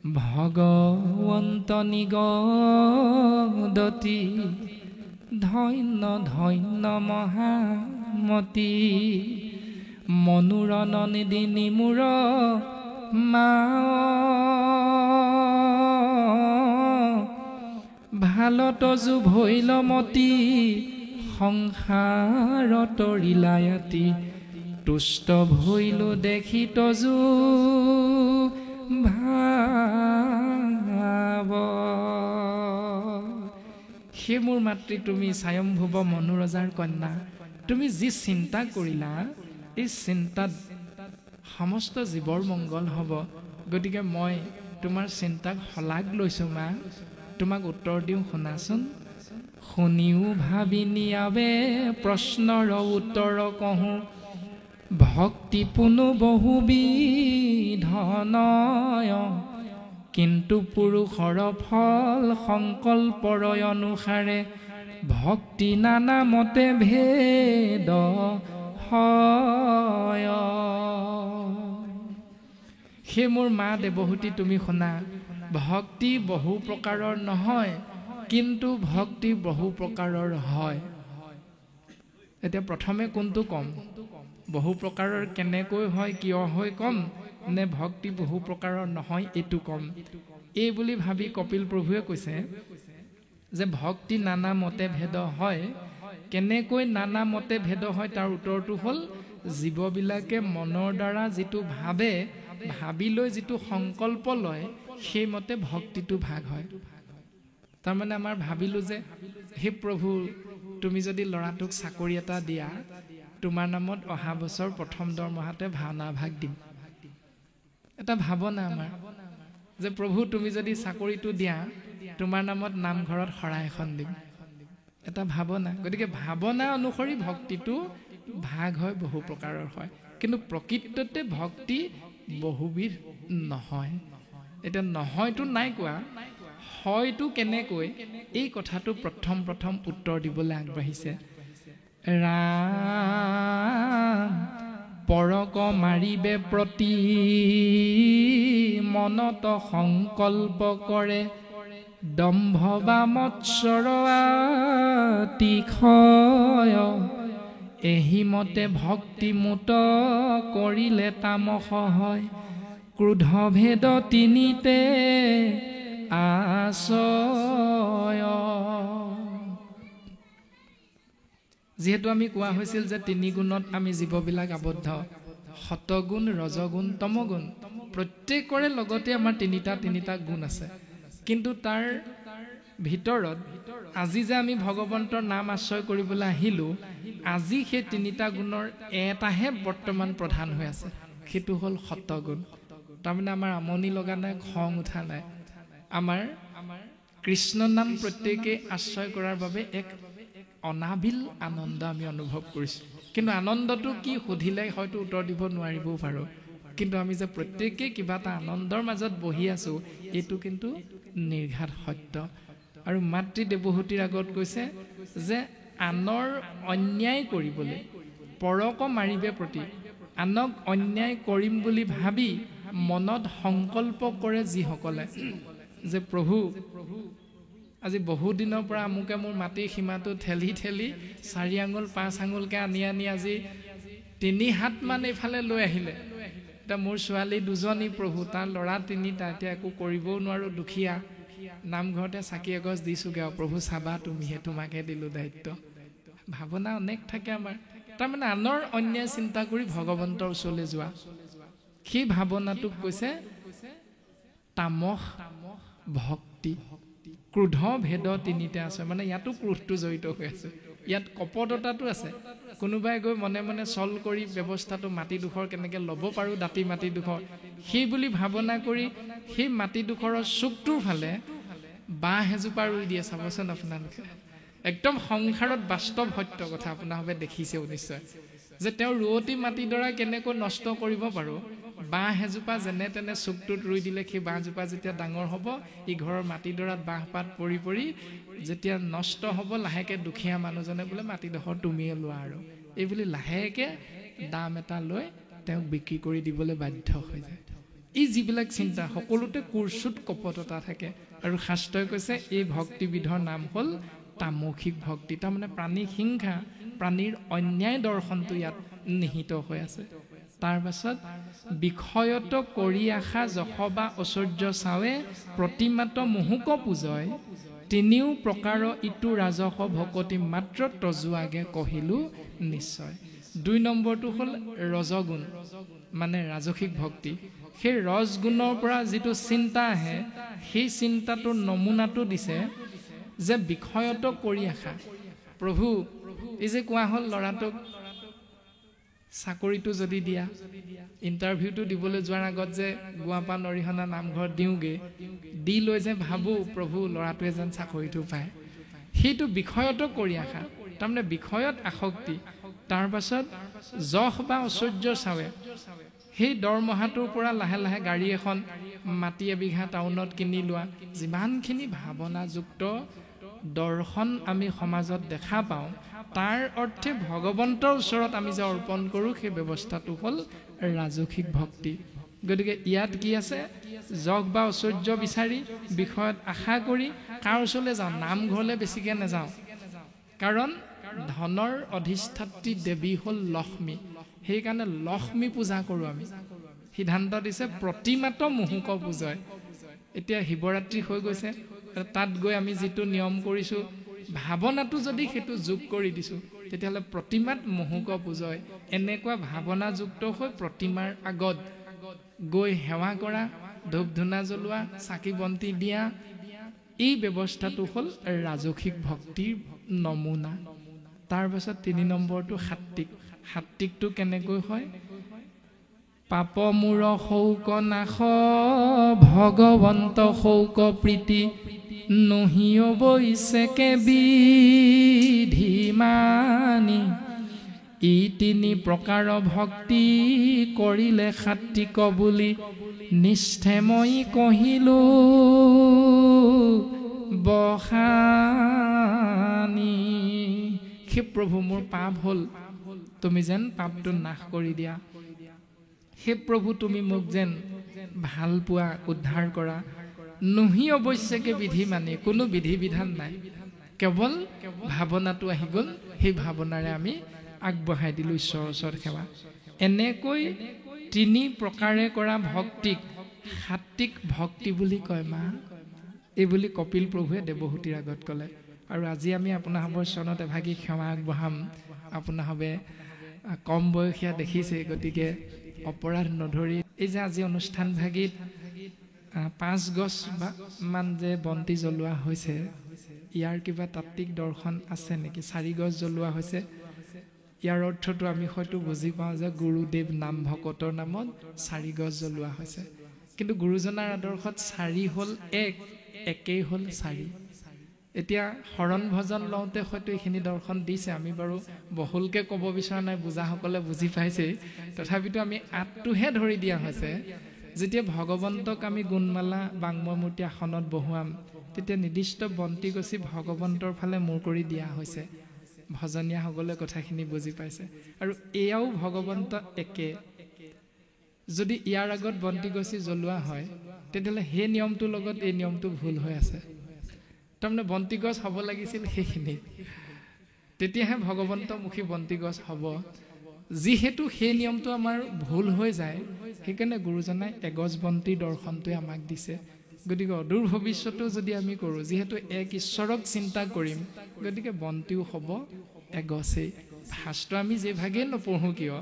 ভগৱন্ত নিগদতি ধন্য ধন্য মহামতি মনোৰণ নিদিনী মূৰ মা ভালত যু ভৈলমতী সংসাৰত ৰিলায়াতি তুষ্ট ভৈলো দেখি তজু ভাব। সেই মোৰ মাতৃ তুমি স্বয়ম্ভুৱ মনোৰজাৰ কন্যা, তুমি যি চিন্তা কৰিলা এই চিন্তাত সমস্ত জীৱৰ মংগল হ'ব। গতিকে মই তোমাৰ চিন্তাক শলাগ লৈছোঁ মা, তোমাক উত্তৰ দিওঁ শুনাচোন। শুনিও ভাবি নিয়াবে প্ৰশ্নৰ উত্তৰ কহোঁ, ভক্তি পুনু বহুবিধনয় কিন্তু পুৰুষৰ ফল সংকল্পৰ অনুসাৰে ভক্তি নানা মতে ভেদ হয়। সেই মোৰ মা দেৱহূতি তুমি শুনা, ভক্তি বহু প্ৰকাৰৰ নহয় কিন্তু ভক্তি বহু প্ৰকাৰৰ হয়। এতিয়া প্ৰথমে কোনটো কম? বহু প্ৰকাৰৰ কেনেকৈ হয় কিয় হয় কম, নে ভক্তি বহু প্ৰকাৰৰ নহয় এইটো কম? এই বুলি ভাবি কপিল প্ৰভুৱে কৈছে যে ভক্তি নানা মতে ভেদ হয়। কেনেকৈ নানা মতে ভেদ হয় তাৰ উত্তৰটো হ'ল জীৱবিলাকে মনৰ দ্বাৰা যিটো ভাবে, ভাবি লৈ যিটো সংকল্প লয় সেইমতে ভক্তিটো ভাগ হয়। তাৰমানে আমাৰ ভাবিলোঁ যে হে প্ৰভু তুমি যদি ল'ৰাটোক চাকৰি এটা দিয়া, তোমাৰ নামত অহা বছৰ প্ৰথম দৰমহাতে ভাওনা ভাগ দিম। এটা ভাৱনা আমাৰ যে প্ৰভু তুমি যদি চাকৰিটো দিয়া, তোমাৰ নামত নামঘৰত শৰাই এখন দিম। এটা ভাৱনা। গতিকে ভাৱনা অনুসৰি ভক্তিটো ভাগ হয়, বহু প্ৰকাৰৰ হয়। কিন্তু প্ৰকৃততে ভক্তি বহুবিধ নহয়। এতিয়া নহয়তো নাই কোৱা, হয়তো কেনেকৈ এই কথাটো প্ৰথম উত্তৰ দিবলৈ আগবাঢ়িছে। ৰাম পৰক মাৰিবে প্ৰতি মনত সংকল্প কৰে, দম্ভ বা মৎসৰ আতিশয় এহিমতে ভক্তি মুত কৰিলে তামস হয়, ক্ৰোধ ভেদ তিনিতে আশ্ৰয়। যিহেতু আমি কোৱা হৈছিল যে তিনি গুণত আমি জীৱবিলাক আবদ্ধ, সতগুণ, ৰজগুণ, তমগুণ। প্ৰত্যেকৰে লগতে আমাৰ তিনিটা গুণ আছে। কিন্তু তাৰ ভিতৰত আজি যে আমি ভগৱন্তৰ নাম আশ্ৰয় কৰিবলৈ আহিলোঁ, আজি সেই তিনিটা গুণৰ এটাহে বৰ্তমান প্ৰধান হৈ আছে, সেইটো হ'ল সতগুণ। তাৰমানে আমাৰ আমনি লগা নাই, খং উঠা নাই। আমাৰ কৃষ্ণ নাম প্ৰত্যেকে আশ্ৰয় কৰাৰ বাবে এক অনাবিল আনন্দ আমি অনুভৱ কৰিছোঁ। কিন্তু আনন্দটো কি সুধিলে হয়তো উত্তৰ দিব নোৱাৰিবও পাৰোঁ। কিন্তু আমি যে প্ৰত্যেকেই কিবা এটা আনন্দৰ মাজত বহি আছোঁ, এইটো কিন্তু নিৰ্ঘাত সত্য। আৰু মাতৃ দেৱহূতিৰ আগত কৈছে যে আনৰ অন্যায় কৰিবলৈ, পৰক মাৰিবে প্ৰতি, আনক অন্যায় কৰিম বুলি ভাবি মনত সংকল্প কৰে যিসকলে, যে প্ৰভু আজি বহুদিনৰ পৰা আমুকে মোৰ মাটিৰ সীমাটো ঠেলি 4 আঙুল 5 আঙুলকৈ আনি আজি 3 হাত মান এইফালে লৈ আহিলে। এতিয়া মোৰ ছোৱালী 2জনী প্ৰভু, তাৰ ল'ৰা 3টা, এতিয়া একো কৰিবও নোৱাৰোঁ, দুখীয়া। নামঘৰতে চাকি এগছ দিছোঁগৈ আৰু প্ৰভু চাবা তুমিহে, তোমাকে দিলোঁ দায়িত্ব। ভাৱনা অনেক থাকে আমাৰ। তাৰমানে আনৰ অন্যায় চিন্তা কৰি ভগৱন্তৰ ওচৰলৈ যোৱা, সেই ভাৱনাটোক কৈছে তামস ভক্তি। ক্ৰোধ ভেদ তিনিটা আছে, মানে ইয়াতো ক্ৰোধটো জড়িত হৈ আছে, ইয়াত কপটতাটো আছে। কোনোবাই গৈ মনে মনে চল কৰি ব্যৱস্থাটো মাটিডোখৰ কেনেকৈ ল'ব পাৰোঁ, দাঁতি মাটিডোখৰ, সেই বুলি ভাৱনা কৰি সেই মাটিডোখৰৰ চুকটোৰ ফালে বাঁহ এজোপা ৰুই দিয়ে। চাবচোন আপোনালোকে, একদম সংসাৰত বাস্তৱ সত্য কথা আপোনালোকে দেখিছেও নিশ্চয়, যে তেওঁ ৰোৱতী মাটিডৰা কেনেকৈ নষ্ট কৰিব পাৰোঁ। বাঁহ এজোপা যেনে তেনে চুকটোত ৰুই দিলে, সেই বাঁহজোপা যেতিয়া ডাঙৰ হ'ব, ইঘৰৰ মাটিডৰাত বাঁহপাত পৰি পৰি যেতিয়া নষ্ট হ'ব, লাহেকৈ দুখীয়া মানুহজনে বোলে মাটিডোখৰ তুমিয়ে লোৱা আৰু এই বুলি লাহেকৈ দাম এটা লৈ তেওঁক বিক্ৰী কৰি দিবলৈ বাধ্য হৈ যায়। এই যিবিলাক চিন্তা সকলোতে কুৰ্চুত কপটতা থাকে। আৰু শাস্ত্ৰই কৈছে এই ভক্তিবিধৰ নাম হ'ল তামসিক ভক্তি। তাৰমানে প্ৰাণী হিংসা, প্ৰাণীৰ অন্যায় দৰ্শনটো ইয়াত নিহিত হৈ আছে। তাৰ পাছত বিষয়ত কৰি আশা যশ বা ঐশ্বৰ্য চাৱে প্ৰতিমাত মোহুক পূজয় তিনিও প্ৰকাৰ ইটো ৰাজস ভকতি মাত্ৰ তজুৱাগে কহিলো নিশ্চয়। ২ নম্বৰটো হ'ল ৰজগুণ, মানে ৰাজসিক ভক্তি। সেই ৰজগুণৰ পৰা যিটো চিন্তা আহে, সেই চিন্তাটোৰ নমুনাটো দিছে যে বিষয়ত কৰি আশা। প্ৰভু, এই যে কোৱা হ'ল ল'ৰাটোক চাকৰিটো যদি দিয়া, ইণ্টাৰভিউটো দিবলৈ যোৱাৰ আগত যে গুৱাপান অৰিহণা নামঘৰত দিওঁগৈ, দি লৈ যে ভাবোঁ প্ৰভু ল'ৰাটোৱে যেন চাকৰিটো পায়, সেইটো বিষয়ত কৰি আশা, তাৰমানে বিষয়ত আসক্তি। তাৰ পাছত যশ বা ঐশ্বৰ্য চাৱে, সেই দৰমহাটোৰ পৰা লাহে লাহে গাড়ী এখন, মাটি এবিঘা টাউনত কিনি লোৱা, যিমানখিনি ভাৱনাযুক্ত দৰ্শন আমি সমাজত দেখা পাওঁ, তাৰ অৰ্থে ভগৱন্তৰ ওচৰত আমি যে অৰ্পণ কৰোঁ, সেই ব্যৱস্থাটো হ'ল ৰাজসিক ভক্তি। গতিকে ইয়াত কি আছে? যশ বা ঐশ্বৰ্য বিচাৰি বিষয়ত আশা কৰি কাৰ ওচৰলৈ যাওঁ? নামঘৰলৈ বেছিকৈ নাযাওঁ, কাৰণ ধনৰ অধিষ্ঠাত্ৰী দেৱী হ'ল লক্ষ্মী। সেইকাৰণে লক্ষ্মী পূজা কৰোঁ আমি। সিদ্ধান্ত দিছে প্ৰতিমাত মোহুক পূজয়। এতিয়া শিৱৰাত্ৰি হৈ গৈছে, তাত গৈ আমি যিটো নিয়ম কৰিছোঁ, ভাৱনাটো যদি সেইটো যোগ কৰি দিছোঁ, তেতিয়াহ'লে প্ৰতিমাত মোহুক পূজয়। এনেকুৱা ভাৱনাযুক্ত হৈ প্ৰতিমাৰ আগত গৈ সেৱা কৰা, ধূপ ধূনা জ্বলোৱা, চাকি বন্তি দিয়া, এই ব্যৱস্থাটো হ'ল ৰাজসিক ভক্তিৰ নমুনা। তাৰ পাছত ৩ নম্বৰটো সাত্বিক। সাত্বিকটো কেনেকৈ হয়? পাপ মূৰ শৌক নাশ ভগৱন্ত শৌক প্ৰীতি নহিও বৈছেকে বিধি মানি ই ৩ প্ৰকাৰ ভক্তি কৰিলে সাত্বিক বুলি নিষ্ঠে মই কহিলো বখানি। হে প্ৰভু, মোৰ পাপ হ'ল, তুমি যেন পাপটো নাশ কৰি দিয়া। হে প্ৰভু, তুমি মোক যেন ভাল পোৱা, উদ্ধাৰ কৰা। নহি অৱশ্যকে বিধি মানি, কোনো বিধি বিধান নাই, কেৱল ভাৱনাটো আহি গ'ল, সেই ভাৱনাৰে আমি আগবঢ়াই দিলোঁ ঈশ্বৰৰ ওচৰত সেৱা। এনেকৈ ৩ প্ৰকাৰে কৰা ভক্তিক সাত্বিক ভক্তি বুলি কয় মা। এই বুলি কপিল প্ৰভুৱে দেৱহূতিৰ আগত ক'লে। আৰু আজি আমি আপোনাসৱৰ চৰণত এভাগি সেৱা আগবঢ়াম। আপোনাসৱে কম বয়সীয়া দেখিছে, গতিকে অপৰাধ নধৰি এই যে আজি অনুষ্ঠান ভাগিত 5 গছ মান যে বন্তি জ্বলোৱা হৈছে, ইয়াৰ কিবা তাত্ত্বিক দৰ্শন আছে নেকি? 4 গছ জ্বলোৱা হৈছে। ইয়াৰ অৰ্থটো আমি হয়তো বুজি পাওঁ যে গুৰুদেৱ নাম ভকতৰ নামত 4 গছ জ্বলোৱা হৈছে। কিন্তু গুৰুজনাৰ আদৰ্শত 4 হ'ল 1, একেই হ'ল 4। এতিয়া শৰণ ভজন লওঁতে হয়তো এইখিনি দৰ্শন দিছে, আমি বাৰু বহুলকৈ ক'ব বিচৰা নাই, বুজাসকলে বুজি পাইছেই। তথাপিতো আমি আঁতটোহে ধৰি দিয়া হৈছে। যেতিয়া ভগৱন্তক আমি গুণমালা বাংময় মূৰ্তি আসনত বহুৱাম, তেতিয়া নিৰ্দিষ্ট বন্তি গছি ভগৱন্তৰ ফালে মূৰ কৰি দিয়া হৈছে। ভজনীয়াসকলে কথাখিনি বুজি পাইছে। আৰু এয়াও ভগৱন্ত একে। যদি ইয়াৰ আগত বন্তি গছি জ্বলোৱা হয়, তেতিয়াহ'লে সেই নিয়মটোৰ লগত এই নিয়মটো ভুল হৈ আছে। তাৰমানে বন্তি গছ হ'ব লাগিছিল সেইখিনিত, তেতিয়াহে ভগৱন্তমুখী বন্তি গছ হ'ব। যিহেতু সেই নিয়মটো আমাৰ ভুল হৈ যায়, সেইকাৰণে গুৰুজনাই এগছ বন্তিৰ দৰ্শনটোৱে আমাক দিছে। গতিকে অদূৰ ভৱিষ্যতেও যদি আমি কৰোঁ, যিহেতু এক ঈশ্বৰক চিন্তা কৰিম, গতিকে বন্তিও হ'ব এগছেই। শাস্ত্ৰ আমি যে ভাগেই নপঢ়োঁ কিয়,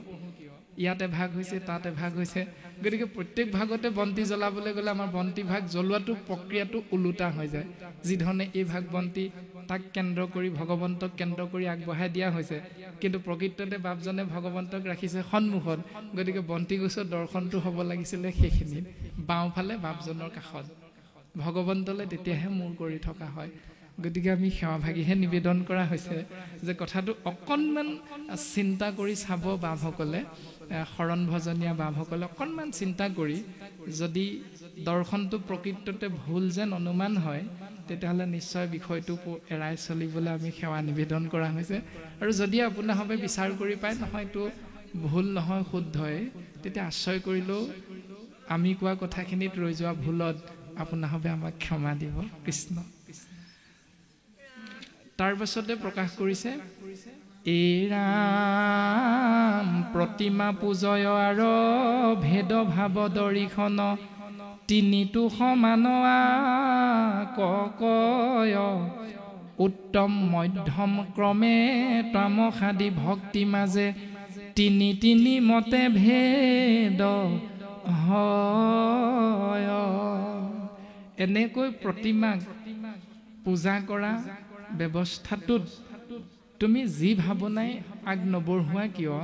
ইয়াত এভাগ হৈছে, তাত এভাগ হৈছে, গতিকে প্ৰত্যেক ভাগতে বন্তি জ্বলাবলৈ গ'লে আমাৰ বন্তি ভাগ জ্বলোৱাটো প্ৰক্ৰিয়াটো ওলোটা হৈ যায়। যিধৰণে এই ভাগ বন্তি তাক কেন্দ্ৰ কৰি, ভগৱন্তক কেন্দ্ৰ কৰি আগবঢ়াই দিয়া হৈছে, কিন্তু প্ৰকৃততে বাপজনে ভগৱন্তক ৰাখিছে সন্মুখত। গতিকে বন্তি গছৰ দৰ্শনটো হ'ব লাগিছিলে সেইখিনিত, বাওঁফালে বাপজনৰ কাষত। ভগৱন্তলৈ তেতিয়াহে মূৰ কৰি থকা হয়। গতিকে আমি সেৱাভাগীহে নিবেদন কৰা হৈছে যে কথাটো অকণমান চিন্তা কৰি চাব বাপসকলে, শৰণ ভজনীয়া বাপসকলে অকণমান চিন্তা কৰি, যদি দৰ্শনটো প্ৰকৃততে ভুল যেন অনুমান হয়, তেতিয়াহ'লে নিশ্চয় বিষয়টো এৰাই চলিবলৈ আমি সেৱা নিবেদন কৰা হৈছে। আৰু যদি আপোনাৰভাৱে বিচাৰ কৰি পায় নহয়তো ভুল নহয় শুদ্ধই, তেতিয়া আশ্ৰয় কৰিলেও আমি কোৱা কথাখিনিত ৰৈ যোৱা ভুলত আপোনাৰভাৱে আমাক ক্ষমা দিব কৃষ্ণ। তাৰ পাছতে প্ৰকাশ কৰিছে এই ৰাম প্ৰতিমা পূজয় আৰু ভেদ ভাৱ দৰিখন তিনিটো সমান কয় উত্তম মধ্যম ক্ৰমে তামসাদি ভক্তি মাজে তিনি তিনি মতে ভেদ হয়। এনেকৈ প্ৰতিমাক পূজা কৰা ব্যৱস্থাটোত তুমি যি ভাৱনাই আগ নবঢ়োৱা কিয়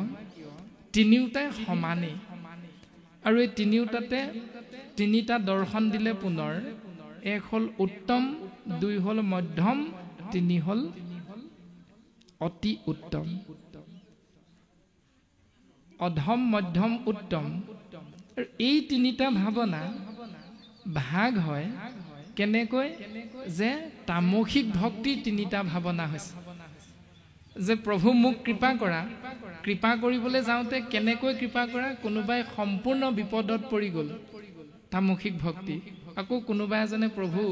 তিনিওটাই সমানেই। আৰু এই তিনিওটাতে তিনিটা দৰ্শন দিলে পুনৰ এক হ'ল উত্তম, দুই হ'ল মধ্যম, তিনি হ'ল অতি উত্তম। অধম মধ্যম উত্তম এই তিনিটা ভাৱনা ভাগ হয় কেনেকৈ যে তামসিক ভক্তিৰ তিনিটা ভাৱনা হৈছে যে প্ৰভু মোক কৃপা কৰা, কৃপা কৰিবলৈ যাওঁতে কেনেকৈ কৃপা কৰা, কোনোবাই সম্পূৰ্ণ বিপদত পৰি গ'ল তামসিক ভক্তি, আকৌ কোনোবা এজনে প্ৰভু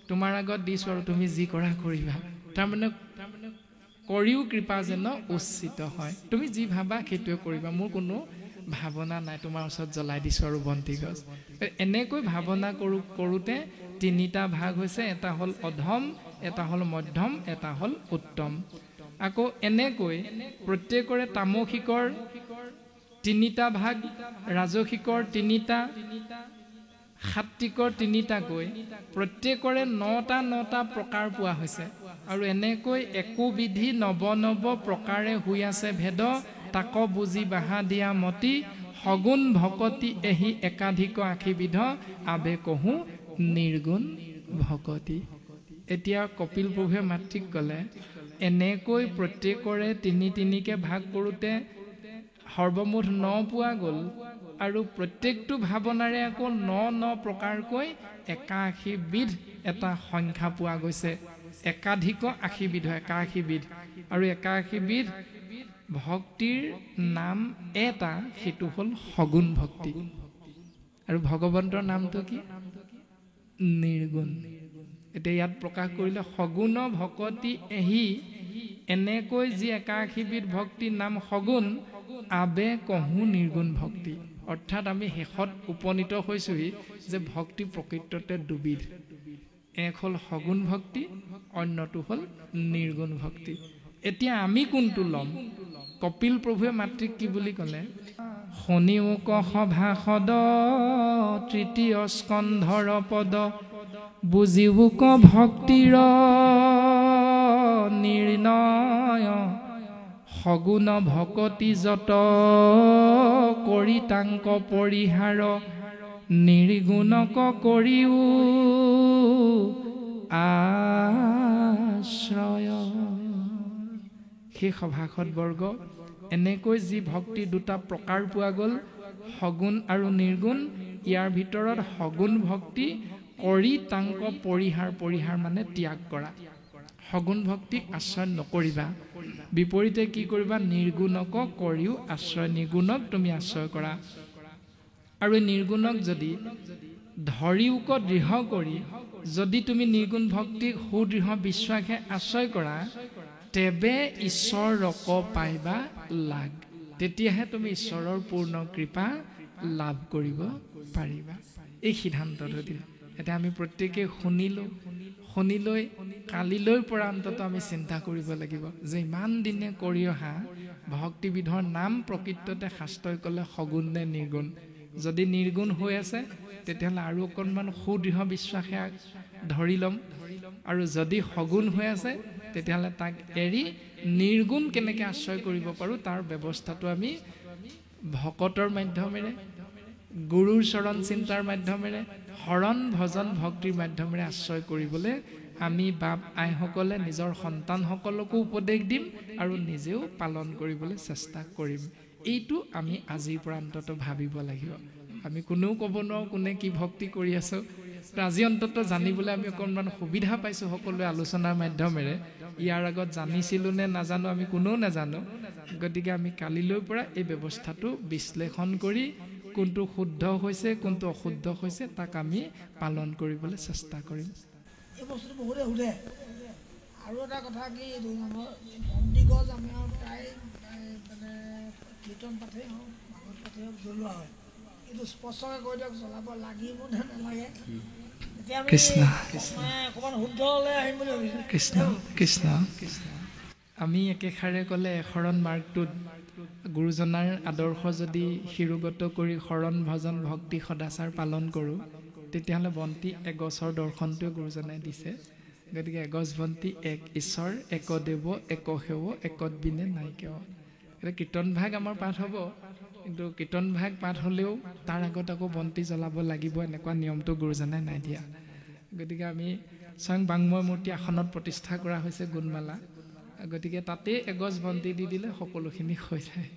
তোমাৰ আগত দিছোঁ আৰু তুমি যি কৰা কৰিবা, তাৰমানে কৰিও কৃপা যেন উচিত হয়, তুমি যি ভাবা সেইটোৱে কৰিবা, মোৰ কোনো ভাৱনা নাই, তোমাৰ ওচৰত জ্বলাই দিছোঁ আৰু বন্তি গছ। এনেকৈ ভাৱনা কৰোঁতে তিনিটা ভাগ হৈছে, এটা হ'ল অধম, এটা হ'ল মধ্যম, এটা হ'ল উত্তম। আকৌ এনেকৈ প্ৰত্যেকৰে তামসিকৰ তিনিটা ভাগ, ৰাজসিকৰ তিনিটা, সাত্বিকৰ তিনিটাকৈ প্ৰত্যেকৰে নটা প্ৰকাৰ পোৱা হৈছে। আৰু এনেকৈ একো বিধি নৱ নৱ প্ৰকাৰে হৈ আছে ভেদ, তাক বুজি বাহা দিয়া মতি সগুণ ভকতি এহি একাধিক আশীবিধ আবে কহো নিৰ্গুণ ভকতি। এতিয়া কপিল প্ৰভুৱে মাতৃক ক'লে এনেকৈ প্ৰত্যেকৰে তিনি তিনিকে ভাগ কৰোঁতে সৰ্বমুঠ ৯ পোৱা গ'ল, আৰু প্ৰত্যেকটো ভাৱনাৰে আকৌ ৯ প্ৰকাৰকৈ ৮১ বিধ এটা সংখ্যা পোৱা গৈছে। একাধিক ৮০ বিধ, ৮১ বিধ, আৰু ৮১ বিধ ভক্তিৰ নাম এটা, সেইটো হ'ল সগুণ ভক্তি। আৰু ভগৱন্তৰ নামটো কি? নিৰ্গুণ। এতিয়া ইয়াত প্ৰকাশ কৰিলে সগুণ ভকতি এহি, এনেকৈ যি ৮১ বিধ ভক্তিৰ নাম সগুণ, আবে কহো নিৰ্গুণ ভক্তি। অৰ্থাৎ আমি শেষত উপনীত হৈছোহি যে ভক্তি প্ৰকৃততে দুবিধ, এক হ'ল সগুণ ভক্তি, অন্যটো হ'ল নিৰ্গুণ ভক্তি। এতিয়া আমি কোনটো ল'ম? কপিল প্ৰভুৱে মাতৃক কি বুলি ক'লে? শুনিও ক সভাসদ তৃতীয় স্কন্ধৰ পদ, বুজিও ক ভক্তিৰ নিৰ্ণয়, সগুণ ভকতি যত কৰি তাংক পৰিহাৰ, নিৰ্গুণক কৰিও আশ্ৰয়। সেই সভাসদ বৰ্গ, এনেকৈ যি ভক্তি দুটা প্ৰকাৰ পোৱা গ'ল, সগুণ আৰু নিৰ্গুণ, ইয়াৰ ভিতৰত সগুণ ভক্তি কৰি তাংক পৰিহাৰ, পৰিহাৰ মানে ত্যাগ কৰা, সগুণ ভক্তিক আশ্ৰয় নকৰিবা, বিপৰীতে কি কৰিবা? নিৰ্গুণক কৰিও আশ্ৰয়, নিৰ্গুণক তুমি আশ্ৰয় কৰা। আৰু এই নিৰ্গুণক যদি ধৰিওক দৃঢ় কৰি যদি তুমি নিৰ্গুণ ভক্তিক সুদৃঢ় বিশ্বাসে আশ্ৰয় কৰা, তেবে ঈশ্বৰক পাইবা লাগ, তেতিয়াহে তুমি ঈশ্বৰৰ পূৰ্ণ কৃপা লাভ কৰিব পাৰিবা। এই সিদ্ধান্তটো দিলে। এতিয়া আমি প্ৰত্যেকে শুনি লৈ কালিলৈৰ পৰা অন্তত আমি চিন্তা কৰিব লাগিব যে ইমান দিনে কৰি অহা ভক্তিবিধৰ নাম প্ৰকৃততে শাস্ত্ৰই ক'লে সগুণ নে নিৰ্গুণ? যদি নিৰ্গুণ হৈ আছে তেতিয়াহ'লে আৰু অকণমান সুদৃঢ় বিশ্বাসে ধৰি ল'ম, আৰু যদি সগুণ হৈ আছে তেতিয়াহ'লে তাক এৰি নিৰ্গুণ কেনেকৈ আশ্ৰয় কৰিব পাৰোঁ তাৰ ব্যৱস্থাটো আমি ভকতৰ মাধ্যমেৰে, গুৰুৰ চৰণ চিন্তাৰ মাধ্যমেৰে, শৰণ ভজন ভক্তিৰ মাধ্যমেৰে আশ্ৰয় কৰিবলৈ আমি বাপ আইসকলে নিজৰ সন্তানসকলকো উপদেশ দিম আৰু নিজেও পালন কৰিবলৈ চেষ্টা কৰিম। এইটো আমি আজিৰ পৰা অন্তত ভাবিব লাগিব। আমি কোনেও ক'ব নোৱাৰোঁ কোনে কি ভক্তি কৰি আছোঁ, আজি অন্তত জানিবলৈ আমি অকণমান সুবিধা পাইছোঁ সকলোৱে আলোচনাৰ মাধ্যমেৰে। ইয়াৰ আগত জানিছিলোঁ নে নাজানো আমি কোনেও নাজানো। গতিকে আমি কালিলৈৰ পৰা এই ব্যৱস্থাটো বিশ্লেষণ কৰি কোনটো শুদ্ধ হৈছে কোনটো অশুদ্ধ হৈছে তাক আমি পালন কৰিবলৈ চেষ্টা কৰিম। এই বস্তুটো বহুতে সোধে। আৰু এটা কথা কি বন্তিগছ আমি প্ৰায় মানে কীৰ্তন পাঠেই হওক ভাগৱত পাঠেই হওক জ্বলোৱা হয়, কিন্তু স্পষ্টকৈ কৈ দিয়ক জ্বলাব লাগিব নে নালাগে। এতিয়া আমি অকণমান শুদ্ধলৈ আহিম বুলি ভাবিছোঁ। কৃষ্ণ কৃষ্ণ আমি একেষাৰে ক'লে শৰণ মাৰ্গটোত গুৰুজনাৰ আদৰ্শ যদি শিৰোগত কৰি শৰণ ভজন ভক্তি সদাচাৰ পালন কৰোঁ, তেতিয়াহ'লে বন্তি এগছৰ দৰ্শনটোৱে গুৰুজনাই দিছে। গতিকে এগছ বন্তি এক ঈশ্বৰ, এক দেৱ, এক সেৱ, একত বিনে নাইকেৱ। এতিয়া কীৰ্তন ভাগ আমাৰ পাঠ হ'ব, কিন্তু কীৰ্তন ভাগ পাঠ হ'লেও তাৰ আগত আকৌ বন্তি জ্বলাব লাগিব, এনেকুৱা নিয়মটো গুৰুজনাই নাই দিয়া। গতিকে আমি স্বয়ং বাংময় মূৰ্তি আসনত প্ৰতিষ্ঠা কৰা হৈছে গুণমালা, গতিকে তাতে এগছ বন্তি দি দিলে সকলোখিনি হৈ যায়।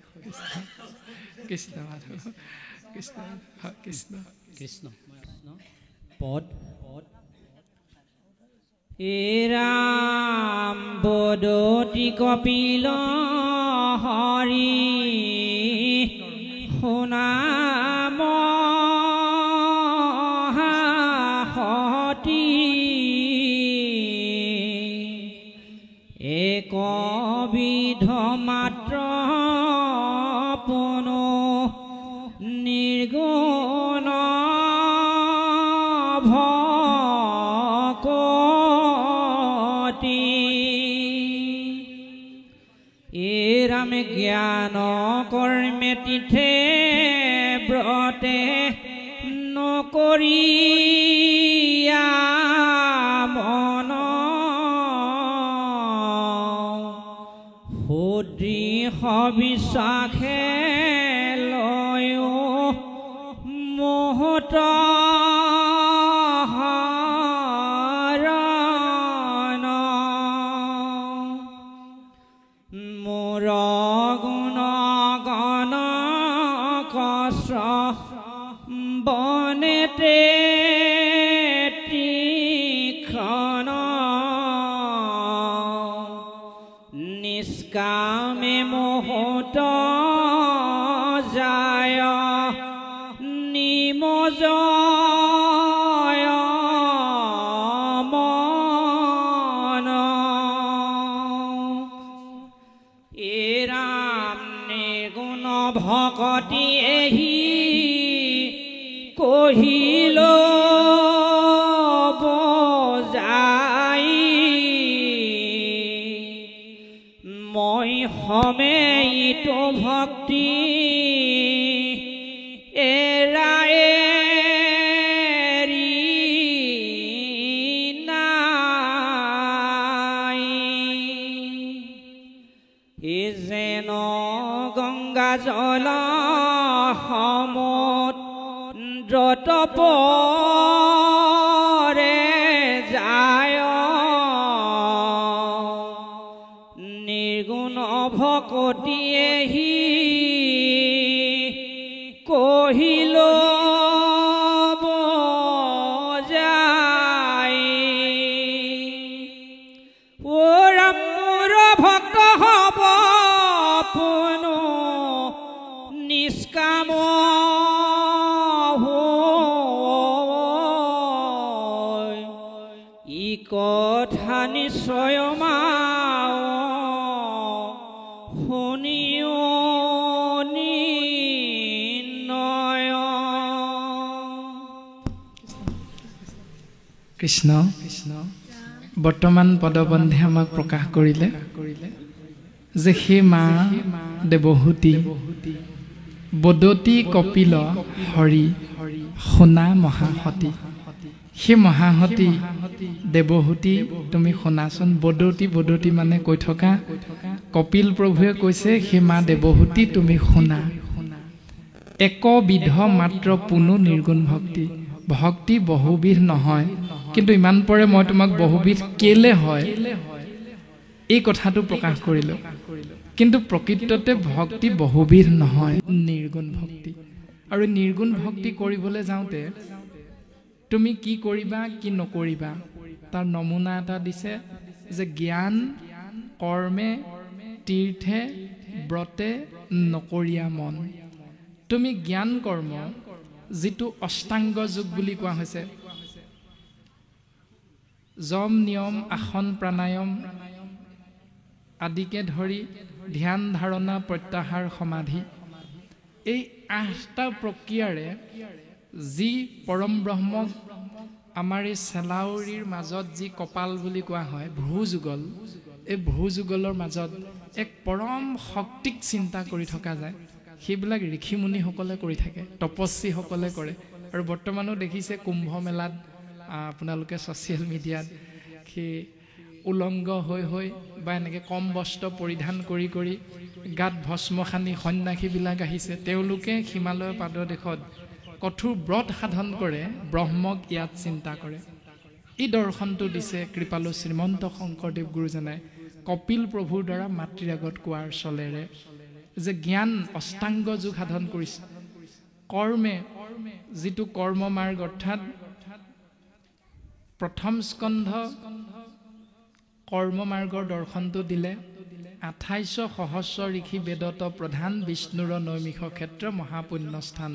কৃষ্ণ মাধৱ কৃষ্ণ কৃষ্ণ কৃষ্ণ পদ হে ৰাম বদতি কপিল হৰি শুনাম একবিধ মাত্ৰ পুনঃ নিৰ্গুণ ভকতি এৰাম জ্ঞান কৰ্মে তিথে ব্ৰতে নকৰিয়া মন সবিশ্বাসে লয় মোহত হৰণ মোৰ গুণ গণ কষ্ট বনেতে তীক্ষ্ণ নিষ্কামে মোহত যায় নিমজয় মন এৰাম নিৰ্গুণ ভকতি এহি কহিল বজাই মই সমেইতো ভক্তি এৰি নাই যেন গংগা জল সমুদ্ৰত পৰে যায় নিৰ্গুণ ভকতি এহি কহিল বজাই ও ৰাম মোৰ ভক্ত হব পুনঃ নিষ্কাম ই কথা নিশ্চয় শুনিও কৃষ্ণ কৃষ্ণ বৰ্তমান পদবন্ধে আমাক প্ৰকাশ কৰিলে যে সেই মা দেৱহূতি বদতি কপিল হৰি শুনা মহাসতী। সেই মহাসতী দেৱহূতি তুমি শুনাচোন। বদতি বদতি মানে কৈ থকা কপিল প্ৰভুৱে কৈছে সেই মা দেৱহূতি তুমি শুনা। একবিধ মাত্ৰ পুনু নিৰ্গুণ ভক্তি। ভক্তি বহুবিধ নহয়, কিন্তু ইমান পৰে মই তোমাক বহুবিধ কেলে হয় এই কথাটো প্ৰকাশ কৰিলোঁ। কিন্তু প্ৰকৃততে ভক্তি বহুবিধ নহয়, নিৰ্গুণ ভক্তি। আৰু নিৰ্গুণ ভক্তি কৰিবলৈ যাওঁতে তুমি কি কৰিবা কি নকৰিবা তাৰ নমুনা এটা দিছে যে জ্ঞান কৰ্মে তীৰ্থে ব্ৰতে নকৰিয়া মন। তুমি জ্ঞান কৰ্ম যিটো অষ্টাংগ যোগ বুলি কোৱা হৈছে, যম নিয়ম আসন প্ৰাণায়াম আদিকে ধৰি ধ্যান ধাৰণা প্ৰত্যাহাৰ সমাধি, এই 8টা প্ৰক্ৰিয়াৰে যি পৰম ব্ৰহ্মক আমাৰ এই চেলাউৰীৰ মাজত যি কপাল বুলি কোৱা হয় ভূযুগল, এই ভূযুগলৰ মাজত এক পৰম শক্তিক চিন্তা কৰি থকা যায়। সেইবিলাক ঋষিমুনিসকলে কৰি থাকে, তপস্বীসকলে কৰে। আৰু বৰ্তমানো দেখিছে কুম্ভ মেলাত আপোনালোকে ছ'চিয়েল মিডিয়াত সেই উলংগ হৈ হৈ বা এনেকৈ কম বস্ত্ৰ পৰিধান কৰি কৰি গাত ভস্ম সানি সন্যাসীবিলাক আহিছে। তেওঁলোকে হিমালয় পাদদেশত কঠোৰ ব্ৰত সাধন কৰে, ব্ৰহ্মক ইয়াত চিন্তা কৰে। এই দৰ্শনটো দিছে কৃপালু শ্ৰীমন্ত শংকৰদেৱ গুৰুজনাই কপিল প্ৰভুৰ দ্বাৰা মাতৃৰ আগত কোৱাৰ চলেৰে, যে জ্ঞান অষ্টাংগ যোগ সাধন কৰিছে। কৰ্মে যিটো কৰ্ম মাৰ্গ, অৰ্থাৎ প্ৰথম স্কন্ধ কৰ্ম মাৰ্গৰ দৰ্শনটো দিলে। 28 সহস্ৰ ঋষি বেদত প্ৰধান বিষ্ণুৰ নৈমিষ ক্ষেত্ৰ মহাপুণ্যস্থান,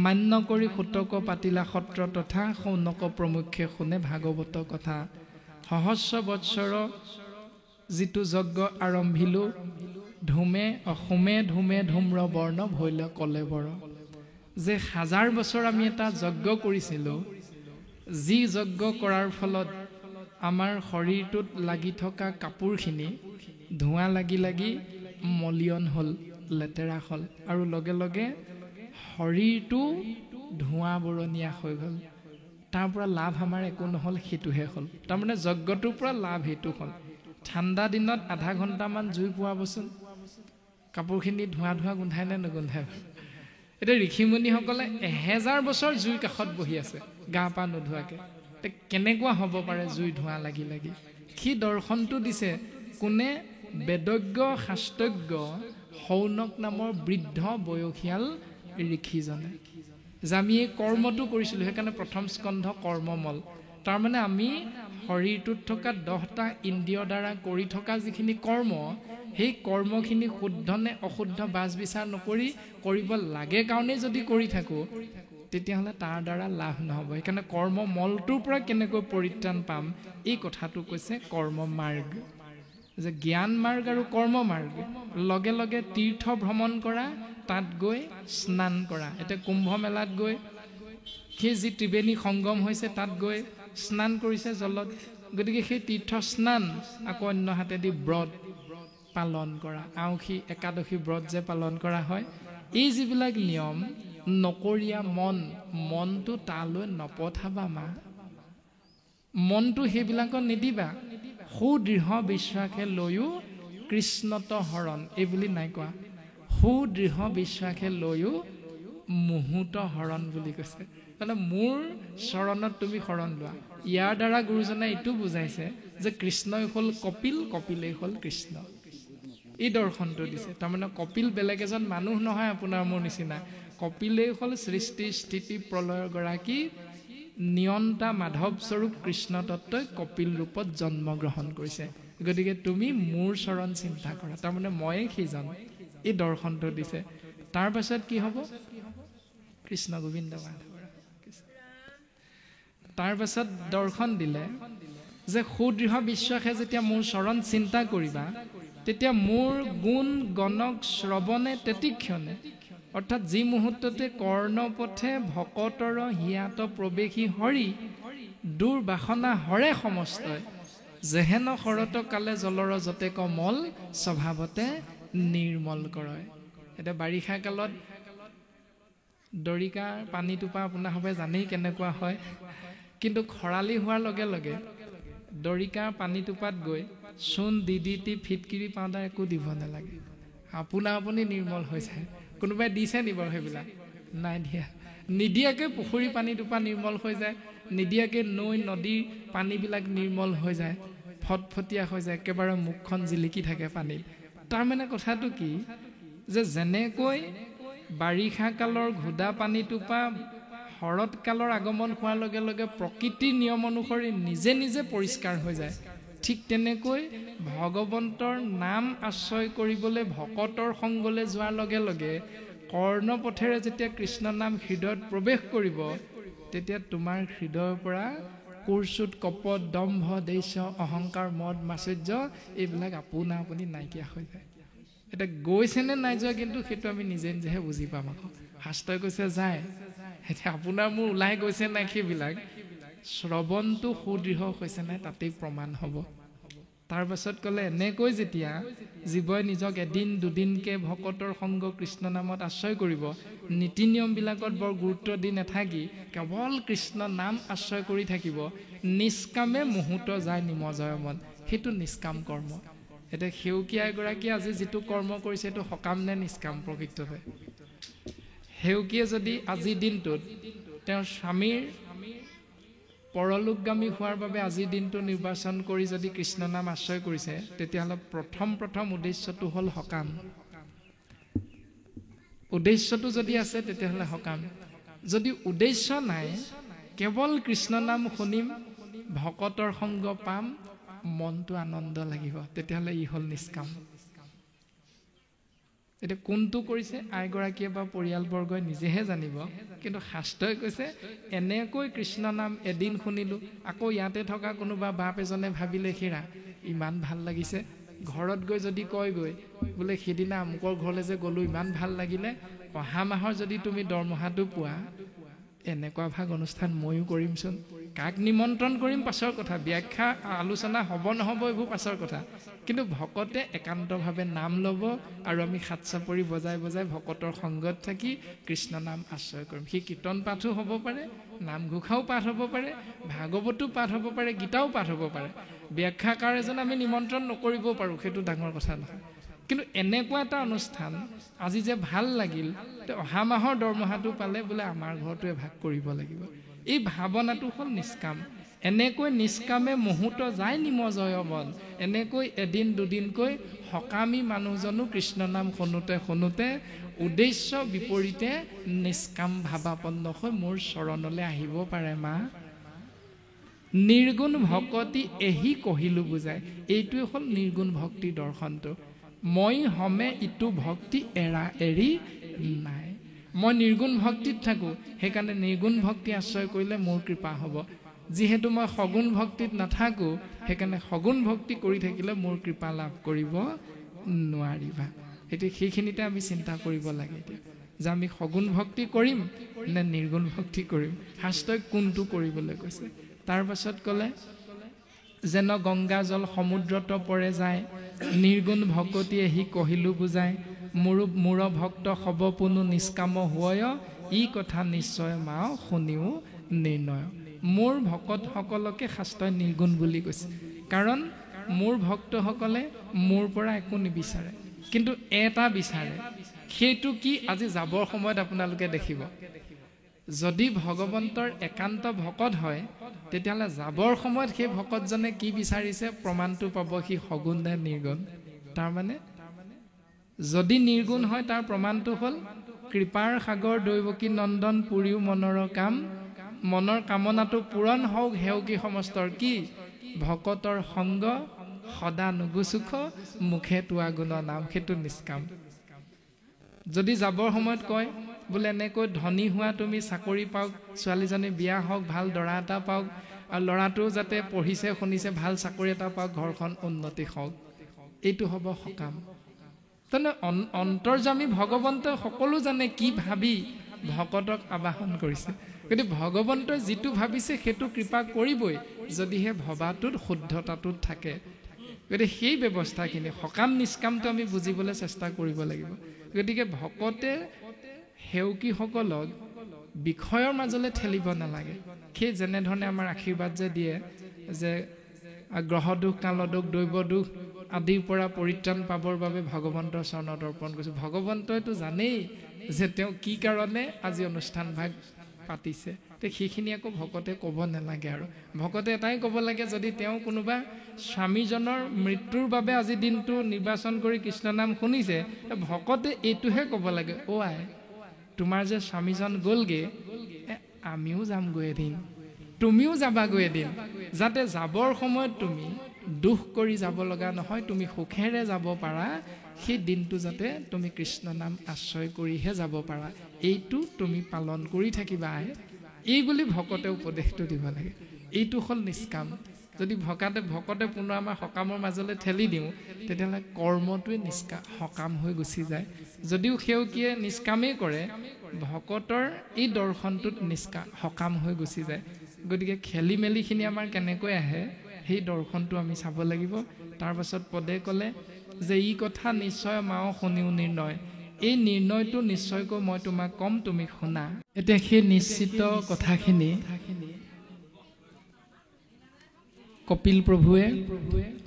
মান্য কৰি সুতক পাতিলা সত্ৰ তথা সৌনক প্ৰমুখ্যে শুনে ভাগৱত কথা। সহস্ৰ বৎসৰ যিটো যজ্ঞ আৰম্ভিলো, ধুমে অসুমে ধুমে ধুম্ৰ বৰ্ণ ভৈল কলে বৰ, যে 1000 বছৰ আমি এটা যজ্ঞ কৰিছিলোঁ, যি যজ্ঞ কৰাৰ ফলত আমাৰ শৰীৰটোত লাগি থকা কাপোৰখিনি ধোঁৱা লাগি লাগি মলিয়ন হ'ল, লেতেৰা হ'ল, আৰু লগে লগে শৰীৰটো ধোঁৱা বৰণীয়া হৈ গ'ল। তাৰ পৰা লাভ আমাৰ একো নহ'ল, সেইটোহে হ'ল। তাৰমানে যজ্ঞটোৰ পৰা লাভ সেইটো হ'ল। ঠাণ্ডা দিনত আধা ঘণ্টামান জুই পোৱাবচোন, কাপোৰখিনি ধোঁৱা ধোঁৱা গোন্ধাই নে নুগোন্ধাই? এতিয়া ঋষিমুনিসকলে 1000 বছৰ জুইৰ কাষত বহি আছে গা পা নোধোৱাকৈ, কেনেকুৱা হ'ব পাৰে জুই ধোঁৱা লাগি লাগি? সি দৰ্শনটো দিছে কোনে? বেদজ্ঞ শাস্ত্ৰজ্ঞ সৌনক নামৰ বৃদ্ধ বয়সীয়াল ঋষিজনে। যে আমি এই কৰ্মটো কৰিছিলোঁ, সেইকাৰণে প্ৰথম স্কন্ধ কৰ্মমল। তাৰমানে আমি শৰীৰটোত থকা 10টা ইন্দ্ৰিয়ৰ দ্বাৰা কৰি থকা যিখিনি কৰ্ম, সেই কৰ্মখিনি শুদ্ধ নে অশুদ্ধ বাছ বিচাৰ নকৰি কৰিব লাগে কাৰণেই যদি কৰি থাকোঁ, তেতিয়াহ'লে তাৰ দ্বাৰা লাভ নহ'ব। সেইকাৰণে কৰ্ম মলটোৰ পৰা কেনেকৈ পৰিত্ৰাণ পাম, এই কথাটো কৈছে কৰ্ম মাৰ্গ। যে জ্ঞান মাৰ্গ আৰু কৰ্ম মাৰ্গ, লগে লগে তীৰ্থ ভ্ৰমণ কৰা, তাত গৈ স্নান কৰা। এতিয়া কুম্ভ মেলাত গৈ সেই যি ত্ৰিবেণী সংগম হৈছে তাত গৈ স্নান কৰিছে জলত, গতিকে সেই তীৰ্থ স্নান আকৌ অন্য হাতেদি ব্ৰত পালন কৰা, আউসী একাদশী ব্ৰত যে পালন কৰা হয়, এই যিবিলাক নিয়ম নকৰীয়া মনটো তালৈ নপঠাবা মা, মনটো সেইবিলাকত নিদিবা। সুদৃঢ় বিশ্বাসে লৈও কৃষ্ণত হৰণ, এই বুলি নাই কোৱা, সুদৃঢ় বিশ্বাসে লৈও মুহূৰ্ত হৰণ বুলি কৈছে। মানে মোৰ চৰণত তুমি শৰণ লোৱা। ইয়াৰ দ্বাৰা গুৰুজনে এইটো বুজাইছে যে কৃষ্ণই হ'ল কপিল, কপিলেই হ'ল কৃষ্ণ। এই দৰ্শনটো দিছে। তাৰমানে কপিল বেলেগ এজন মানুহ নহয় আপোনাৰ মোৰ নিচিনা, কপিলেই হ'ল সৃষ্টি স্থিতি প্ৰলয়ৰ গৰাকী নিয়ন্তা মাধৱ স্বৰূপ কৃষ্ণ তত্ত্বই কপিল ৰূপত জন্মগ্ৰহণ কৰিছে। গতিকে তুমি মোৰ চৰণ চিন্তা কৰা, তাৰমানে ময়ে সেইজন। এই দৰ্শনটো দিছে। তাৰ পাছত কি হ'ব? কৃষ্ণ গোবিন্দ মাধৱ। তাৰ পাছত দৰ্শন দিলে যে সুদৃঢ় বিশ্বাসে যেতিয়া মোৰ চৰণ চিন্তা কৰিবা, তেতিয়া মোৰ গুণ গণক শ্ৰৱণে তেতিক্ষণে, অৰ্থাৎ যি মুহূৰ্ততে কৰ্ণপথে ভকতৰ হিয়াত প্ৰৱেশী হৰি, দুৰ্বাসনা হৰে সমস্তই, যেহেন শৰত কালে জলৰ যতে কমল, স্বভাৱতে নিৰ্মল কৰয়। এতিয়া বাৰিষা কালত দৰিকাৰ পানীটোপা আপোনাৰ সবে জানেই কেনেকুৱা হয়, কিন্তু খৰালি হোৱাৰ লগে লগে দৰিকাৰ পানীটোপাত গৈ চূণ দি ফিটকিৰি পাউডাৰ একো দিব নালাগে, আপোনা আপুনি নিৰ্মল হৈ যায়। কোনোবাই দিছে নি বাৰু সেইবিলাক? নাই দিয়া। নিদিয়াকৈ পুখুৰী পানীটোপা নিৰ্মল হৈ যায়, নিদিয়াকৈ নৈ নদীৰ পানীবিলাক নিৰ্মল হৈ যায়, ফটফটীয়া হৈ যায়, একেবাৰে মুখখন জিলিকি থাকে পানীত। তাৰমানে কথাটো কি, যে যেনেকৈ বাৰিষা কালৰ ঘোদা পানীটোপা শৰৎকালৰ আগমন হোৱাৰ লগে লগে প্ৰকৃতিৰ নিয়ম অনুসৰি নিজে নিজে পৰিষ্কাৰ হৈ যায়, ঠিক তেনেকৈ ভগৱন্তৰ নাম আশ্ৰয় কৰিবলৈ ভকতৰ সংগলৈ যোৱাৰ লগে লগে কৰ্ণপথেৰে যেতিয়া কৃষ্ণ নাম হৃদয়ত প্ৰৱেশ কৰিব তেতিয়া তোমাৰ হৃদয়ৰ পৰা কুৰ্চুত কপট দম্ভ দেশ অহংকাৰ মদ মাচৰ্য এইবিলাক আপোনা আপুনি নাইকিয়া হৈ যায় এটা গৈছেনে নাই যোৱা কিন্তু সেইটো আমি নিজে নিজেহে বুজি পাম আকৌ শাস্ত্ৰই কৈছে যায় এতিয়া আপোনাৰ মোৰ ওলাই গৈছে নাই সেইবিলাক শ্ৰৱণটো সুদৃঢ় হৈছে নাই তাতেই প্ৰমাণ হ'ব তাৰ পাছত ক'লে এনেকৈ যেতিয়া জীৱই নিজক এদিন দুদিনকে ভকতৰ সংগ কৃষ্ণ নামত আশ্ৰয় কৰিব নীতি নিয়মবিলাকত বৰ গুৰুত্ব দি নাথাকি কেৱল কৃষ্ণ নাম আশ্ৰয় কৰি থাকিব নিষ্কামে মুহূৰ্ত যায় নিমজয় মন সেইটো নিষ্কাম কৰ্ম এতিয়া সেউকীয়া এগৰাকী আজি যিটো কৰ্ম কৰিছে সেইটো সকাম নে নিষ্কাম প্ৰকৃততে সেউকীয়ে যদি আজিৰ দিনটোত তেওঁৰ স্বামীৰ পৰলোকগামী হোৱাৰ বাবে আজিৰ দিনটো নিৰ্বাচন কৰি যদি কৃষ্ণ নাম আশ্ৰয় কৰিছে তেতিয়াহ'লে প্ৰথম উদ্দেশ্যটো হ'ল সকাম উদ্দেশ্যটো যদি আছে তেতিয়াহ'লে সকাম যদি উদ্দেশ্য নাই কেৱল কৃষ্ণ নাম শুনিম ভকতৰ সংগ পাম মনটো আনন্দ লাগিব তেতিয়াহ'লে ই হ'ল নিষ্কাম এতিয়া কোনটো কৰিছে আইগৰাকীয়ে বা পৰিয়ালবৰ্গই নিজেহে জানিব কিন্তু শাস্ত্ৰই কৈছে এনেকৈ কৃষ্ণ নাম এদিন শুনিলোঁ আকৌ ইয়াতে থকা কোনোবা বাপ এজনে ভাবিলে হেৰা ইমান ভাল লাগিছে ঘৰত গৈ যদি কয়গৈ বোলে সেইদিনা আমুকৰ ঘৰলৈ যে গ'লোঁ ইমান ভাল লাগিলে অহা মাহৰ যদি তুমি দৰমহাটো পোৱা এনেকুৱা ভাগ অনুষ্ঠান ময়ো কৰিমচোন কাক নিমন্ত্ৰণ কৰিম পাছৰ কথা ব্যাখ্যা আলোচনা হ'ব নহ'ব এইবোৰ পাছৰ কথা কিন্তু ভকতে একান্তভাৱে নাম ল'ব আৰু আমি হাত চাপৰি বজাই বজাই ভকতৰ সংগত থাকি কৃষ্ণ নাম আশ্ৰয় কৰিম সি কীৰ্তন পাঠো হ'ব পাৰে নামঘোষাও পাঠ হ'ব পাৰে ভাগৱতো পাঠ হ'ব পাৰে গীতাও পাঠ হ'ব পাৰে ব্যাখ্যাকাৰ এজন আমি নিমন্ত্ৰণ নকৰিবও পাৰোঁ সেইটো ডাঙৰ কথা নহয় কিন্তু এনেকুৱা এটা অনুষ্ঠান আজি যে ভাল লাগিল অহা মাহৰ দৰমহাটো পালে বোলে আমাৰ ঘৰটোৱে ভাগ কৰিব লাগিব এই ভাৱনাটো হ'ল নিষ্কাম এনেকৈ নিষ্কামে মুহূৰ্ত যায় নিমজয় মন এনেকৈ এদিন দুদিনকৈ সকামী মানুহজনো কৃষ্ণ নাম শুনোতে উদ্দেশ্য বিপৰীতে নিষ্কাম ভাৱাপন্ন হৈ মোৰ চৰণলৈ আহিব পাৰে মা নিৰ্গুণ ভকতি এহি কহিলো বুজায় এইটোৱে হ'ল নিৰ্গুণ ভক্তি দৰ্শনটো মই হমে ইটো ভক্তি এৰা এৰি নাই মই নিৰ্গুণ ভক্তিত থাকোঁ সেইকাৰণে নিৰ্গুণ ভক্তি আশ্ৰয় কৰিলে মোৰ কৃপা হ'ব যিহেতু মই সগুণ ভক্তিত নাথাকোঁ সেইকাৰণে সগুণ ভক্তি কৰি থাকিলে মোৰ কৃপা লাভ কৰিব নোৱাৰিবা এতিয়া সেইখিনিতে আমি চিন্তা কৰিব লাগে এতিয়া যে আমি সগুণ ভক্তি কৰিম নে নিৰ্গুণ ভক্তি কৰিম শাস্ত্ৰই কোনটো কৰিবলৈ কৈছে তাৰ পাছত ক'লে যেন গংগা জল সমুদ্ৰত পৰে যায় নিৰ্গুণ ভকতি এহি কহিলো বুজায় মোৰ ভক্ত হব পুনু নিষ্কাম হয় ই কথা নিশ্চয় মা শুনিও নিৰ্ণয় মোৰ ভকতসকলকে শাস্ত্ৰই নিৰ্গুণ বুলি কৈছে কাৰণ মোৰ ভক্তসকলে মোৰ পৰা একো নিবিচাৰে কিন্তু এটা বিচাৰে সেইটো কি আজি যাবৰ সময়ত আপোনালোকে দেখিব যদি ভগৱন্তৰ একান্ত ভকত হয় তেতিয়াহ'লে যাবৰ সময়ত সেই ভকতজনে কি বিচাৰিছে প্ৰমাণটো পাব সি সগুণ নে নিৰ্গুণ তাৰমানে যদি নিৰ্গুণ হয় তাৰ প্ৰমাণটো হ'ল কৃপাৰ সাগৰ দৈৱকী নন্দন পুৰীও মনৰ কাম মনৰ কামনাটো পূৰণ হওক হেউকী সমস্তৰ কি ভকতৰ সংগ সদা নুগুচুখ মুখে তোৱা গুণ নাম সেইটো নিষ্কাম যদি যাবৰ সময়ত কয় বোলে এনেকৈ ধনী হোৱা তুমি চাকৰি পাওক ছোৱালীজনী বিয়া হওক ভাল দৰা এটা পাওক আৰু ল'ৰাটোও যাতে পঢ়িছে শুনিছে ভাল চাকৰি এটা পাওক ঘৰখন উন্নতি হওক এইটো হ'ব সকাম তেনে অন্তৰ্যামী ভগৱন্তই সকলো জানে কি ভাবি ভকতক আবাহন কৰিছে গতিকে ভগৱন্তই যিটো ভাবিছে সেইটো কৃপা কৰিবই যদিহে ভবাটোত শুদ্ধতাটোত থাকে গতিকে সেই ব্যৱস্থাখিনি সকাম নিষ্কামটো আমি বুজিবলৈ চেষ্টা কৰিব লাগিব গতিকে ভকতে সেউকীসকলক বিষয়ৰ মাজলৈ ঠেলিব নালাগে সেই যেনেধৰণে আমাৰ আশীৰ্বাদ যে দিয়ে যে গ্ৰহ দুখ কাল দুখ দৈৱ দুখ আদিৰ পৰা পৰিত্ৰাণ পাবৰ বাবে ভগৱন্তৰ চৰণত অৰ্পণ কৰিছোঁ ভগৱন্তইতো জানেই যে তেওঁ কি কাৰণে আজি অনুষ্ঠান ভাগ পাতিছে তে সেইখিনি আকৌ ভকতে ক'ব নালাগে আৰু ভকতে এটাই ক'ব লাগে যদি তেওঁ কোনোবা স্বামীজনৰ মৃত্যুৰ বাবে আজি দিনটো নিৰ্বাচন কৰি কৃষ্ণ নাম শুনিছে ভকতে এইটোহে ক'ব লাগে অ' আই তোমাৰ যে স্বামীজন গ'লগে আমিও যামগৈ এদিন তুমিও যাবাগৈ এদিন যাতে যাবৰ সময়ত তুমি দুখ কৰি যাব লগা নহয়, তুমি সুখেৰে যাব পাৰা, সেই দিনটো যাতে তুমি কৃষ্ণ নাম আশ্ৰয় কৰিহে যাব পাৰা, এইটো তুমি পালন কৰি থাকিবা। এই বুলি ভকতে উপদেশটো দিব লাগে। এইটো হ'ল নিষ্কাম। যদি ভকতে পুনৰ আমাৰ সকামৰ মাজলৈ ঠেলি দিওঁ, তেতিয়াহ'লে কৰ্মটোৱে সকাম হৈ গুচি যায়। যদিও সেৱকীয়ে নিষ্কামেই কৰে, ভকতৰ এই দৰ্শনটোত সকাম হৈ গুচি যায়। গতিকে খেলি মেলিখিনি আমাৰ কেনেকৈ আহে, সেই দৰ্শনটো আমি চাব লাগিব। তাৰপাছত পদে ক'লে যে ই কথা নিশ্চয় মাও শুনিও নিৰ্ণয়, এই নিৰ্ণয়টো নিশ্চয়কৈ মই তোমাক ক'ম, তুমি শুনা। এতিয়া সেই নিশ্চিত কথাখিনি কপিল প্ৰভুৱে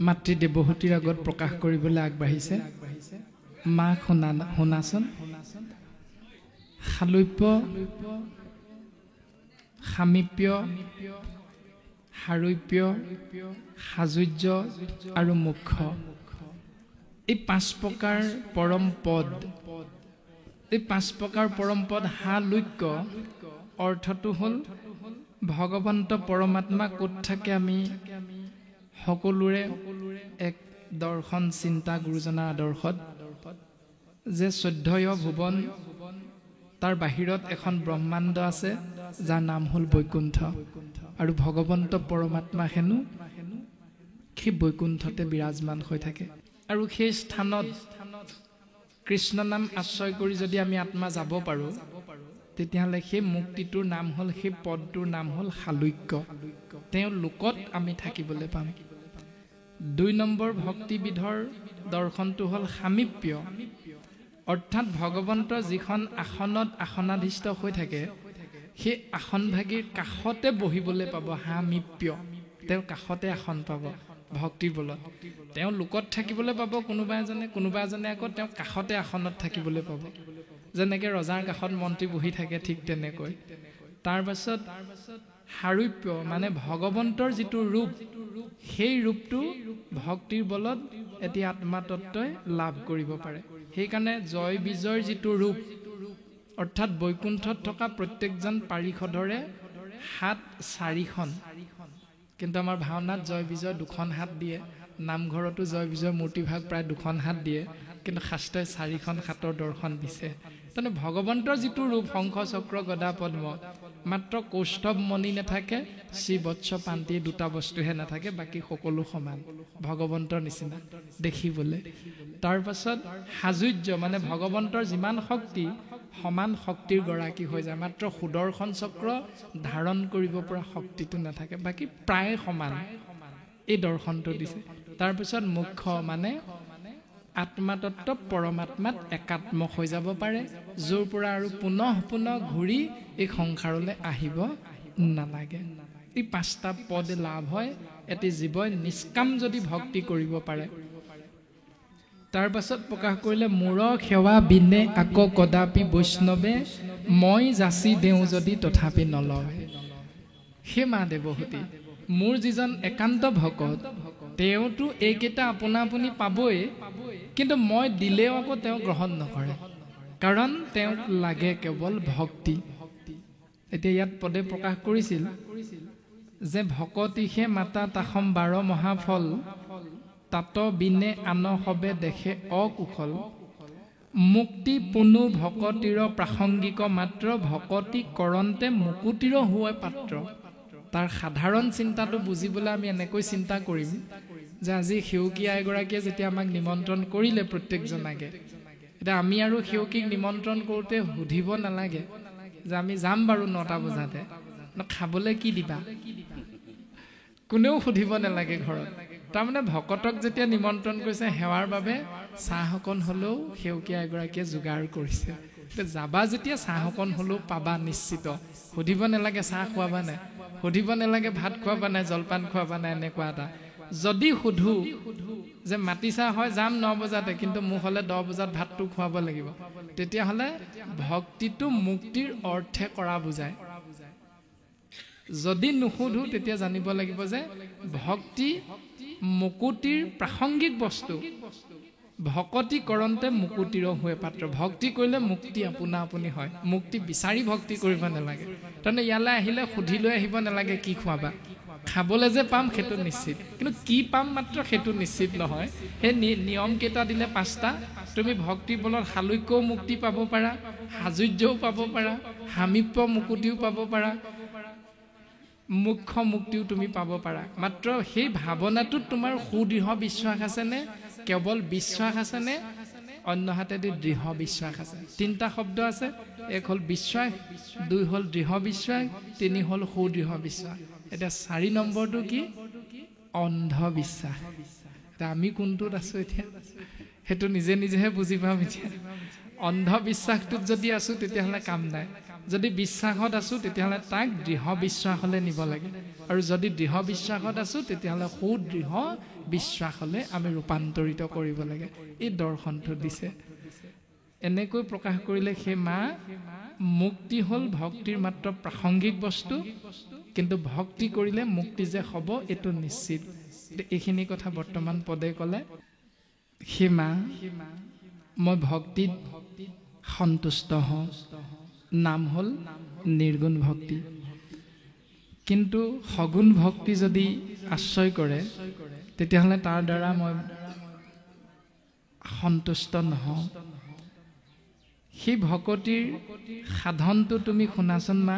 মাতৃ দেৱহূতিৰ আগত প্ৰকাশ কৰিবলৈ আগবাঢ়িছে। মাক শুনাচোন। সালোপ্য, সামীপ্য, সাৰূপ্য, সাজুৰ্য আৰু মুখ্য, এই 5 প্ৰকাৰ পৰম পদ। এই 5 প্ৰকাৰ পৰম পদ সালোক্য অৰ্থটো হ'ল ভগৱন্ত পৰমাত্মা ক'ত থাকে আমি সকলোৰে এক দৰ্শন চিন্তা গুৰুজনাৰ আদৰ্শত যে 14 ভুৱন, তাৰ বাহিৰত এখন ব্ৰহ্মাণ্ড আছে যাৰ নাম হ'ল বৈকুণ্ঠ, আৰু ভগৱন্ত পৰমাত্মা হেনো সেই বৈকুণ্ঠতে বিৰাজমান হৈ থাকে। আৰু সেই স্থানত কৃষ্ণ নাম আশ্ৰয় কৰি যদি আমি আত্মা যাব পাৰোঁ, তেতিয়াহ'লে সেই মুক্তিটোৰ নাম হ'ল, সেই পদটোৰ নাম হ'ল সালোক্য। তেওঁ লোকত আমি থাকিবলৈ পাম। 2 নম্বৰ ভক্তিবিধৰ দৰ্শনটো হ'ল সামীপ্য, অৰ্থাৎ ভগৱন্তৰ যিখন আসনত আসনাধীষ্ঠ হৈ থাকে, সেই আসনভাগীৰ কাষতে বহিবলৈ পাব। সামীপ্য, তেওঁৰ কাষতে আসন পাব ভক্তিৰ বলত। তেওঁ লোকত থাকিবলৈ পাব কোনোবা এজনে আকৌ তেওঁ কাষতে আসনত থাকিবলৈ পাব। যেনেকৈ ৰজাৰ কাষত মন্ত্ৰী বহি থাকে, ঠিক তেনেকৈ। তাৰপাছত সাৰূপ্য মানে ভগৱন্তৰ যিটো ৰূপ, সেই ৰূপটো ভক্তিৰ বলত এটি আত্মাতত্বই লাভ কৰিব পাৰে। সেইকাৰণে জয় বিজয়ৰ যিটো ৰূপ, অৰ্থাৎ বৈকুণ্ঠত থকা প্ৰত্যেকজন পাৰিষদৰে হাত 4খন, কিন্তু আমাৰ ভাওনাত জয় বিজয় 2খন হাত দিয়ে। নামঘৰতো জয় বিজয় মূৰ্তিভাগ প্ৰায় 2খন হাত দিয়ে, কিন্তু শাস্ত্ৰই 4খন হাতৰ দৰ্শন দিছে। তেনে ভগৱন্তৰ যিটো ৰূপ, শংখ চক্ৰ গদা পদ্ম, মাত্ৰ কৌষ্ঠৱ মণি নাথাকে, শ্ৰীবৎস পান্তি, 2টা বস্তুহে নাথাকে, বাকী সকলো সমান ভগৱন্তৰ নিচিনা দেখিবলৈ। তাৰপাছত সাজুৰ্য মানে ভগৱন্তৰ যিমান শক্তি, সমান শক্তিৰ গৰাকী হৈ যায়, মাত্ৰ সুদৰ্শন চক্ৰ ধাৰণ কৰিব পৰা শক্তিটো নাথাকে, বাকী প্ৰায় সমান। এই দৰ্শনটো দিছে। তাৰপিছত মুখ্য মানে আত্মাতত্ব পৰমাত্মাত একাত্ম হৈ যাব পাৰে, য'ৰ পৰা আৰু পুনঃ ঘূৰি এই সংসাৰলৈ আহিব নালাগে। এই 5টা পদ লাভ হয় এটি জীৱই নিষ্কাম যদি ভক্তি কৰিব পাৰে। তাৰ পাছত প্ৰকাশ কৰিলে মূৰ সেৱা বিনে আকৌ কদাপি বৈষ্ণৱে, মই যাচি দেওঁ যদি তথাপি নলয়। হে মা দেৱহূতি, মোৰ যিজন একান্ত ভকত, তেওঁতো এইকেইটা আপোনা আপুনি পাবই, কিন্তু মই দিলেও আকৌ তেওঁ গ্ৰহণ নকৰে, কাৰণ তেওঁক লাগে কেৱল ভক্তি। এতিয়া ইয়াত পদে প্ৰকাশ কৰিছিল যে ভকতিহে মাতা তাসম 12 মহাফল, তাত বিনে আন সবে দেখে অকুশল, মুক্তি পুনু ভকতিৰ প্ৰাসংগিক মাত্ৰ, ভকতি কৰন্তে মুকুতিৰ হোৱা পাত্ৰ। তাৰ সাধাৰণ চিন্তাটো বুজিবলৈ আমি এনেকৈ চিন্তা কৰিম যে আজি সেৱকীয়া এগৰাকীয়ে যেতিয়া আমাক নিমন্ত্ৰণ কৰিলে প্ৰত্যেকজনাকে, এতিয়া আমি আৰু সেৱকীক নিমন্ত্ৰণ কৰোঁতে সুধিব নালাগে যে আমি যাম বাৰু 9টা বজাতে, খাবলৈ কি দিবা, কোনেও সুধিব নালাগে ঘৰত। তাৰমানে ভকতক যেতিয়া নিমন্ত্ৰণ কৰিছে সেৱাৰ বাবে চাহ অকণ হ'লেও সেৱকীয়া এগৰাকীয়ে যোগাৰ কৰিছে। যাবা যেতিয়া চাহ অকণ হ'লেও পাবা নিশ্চিত। সুধিব নালাগে চাহ খোৱাবা নাই, সুধিব নালাগে ভাত খোৱাবা নাই, জলপান খোৱাবা নাই, এনেকুৱা এটা। যদি সুধো যে মাতিছা হয় যাম 9 বজাতে, কিন্তু মোক হ'লে 10 বজাত ভাতটো খুৱাব লাগিব, তেতিয়াহ'লে ভক্তিটো মুক্তিৰ অৰ্থে কৰা বুজায়। যদি নুসুধো তেতিয়া জানিব লাগিব যে ভক্তি মুকুতিৰ প্ৰাসংগিক বস্তু, ভকতি কৰন্তে মুকুতিৰ হোৱে পাত্ৰ। ভক্তি কৰিলে মুক্তি আপোনা আপুনি হয়, মুক্তি বিচাৰি ভক্তি কৰিব নালাগে। তাৰমানে ইয়ালৈ আহিলে সুধি লৈ আহিব নালাগে কি খোৱাবা, খাবলৈ যে পাম সেইটো নিশ্চিত, কিন্তু কি পাম মাত্ৰ সেইটো নিশ্চিত নহয়। সেই নিয়ম কেইটা দিলে 5টা। তুমি ভক্তিৰ বলত শালুক্যও মুক্তি পাব পাৰা, হাজুৰ্যও পাব পাৰা, সামীপ্য মুকুতিও পাব পাৰা, মুখ্য মুক্তিও তুমি পাব পাৰা। মাত্ৰ সেই ভাৱনাটোত তোমাৰ সুদৃঢ় বিশ্বাস আছেনে, কেৱল বিশ্বাস আছেনে, অন্য হাতেদি দৃঢ় বিশ্বাস আছে। 3টা শব্দ আছে, 1 হ'ল বিশ্বাস, 2 হ'ল দৃঢ় বিশ্বাস, 3 হ'ল সুদৃঢ় বিশ্বাস। এতিয়া 4 নম্বৰটো কি? অন্ধবিশ্বাস। এতিয়া আমি কোনটোত আছো এতিয়া সেইটো নিজে নিজেহে বুজি পাম। এতিয়া অন্ধবিশ্বাসটোত যদি আছো তেতিয়াহ'লে কাম নাই, যদি বিশ্বাসত আছো তেতিয়াহ'লে তাক দৃঢ় বিশ্বাসলৈ নিব লাগে, আৰু যদি দৃঢ় বিশ্বাসত আছো তেতিয়াহ'লে সুদৃঢ় বিশ্বাসলৈ আমি ৰূপান্তৰিত কৰিব লাগে। এই দৰ্শনটো দিছে। এনেকৈ প্ৰকাশ কৰিলে সেই মা মুক্তি হ'ল ভক্তিৰ মাত্ৰ প্ৰাসংগিক বস্তু, কিন্তু ভক্তি কৰিলে মুক্তি যে হ'ব এইটো নিশ্চিত। এইখিনি কথা বৰ্তমান পদে ক'লে। সেই মা মই ভক্তিত সন্তুষ্ট হওঁ, নাম হ'ল নিৰ্গুণ ভক্তি। কিন্তু সগুণ ভক্তি যদি আশ্ৰয় কৰে তেতিয়াহ'লে তাৰ দ্বাৰা মই সন্তুষ্ট নহওঁ। সেই ভকতিৰ সাধনটো তুমি শুনাচোন মা।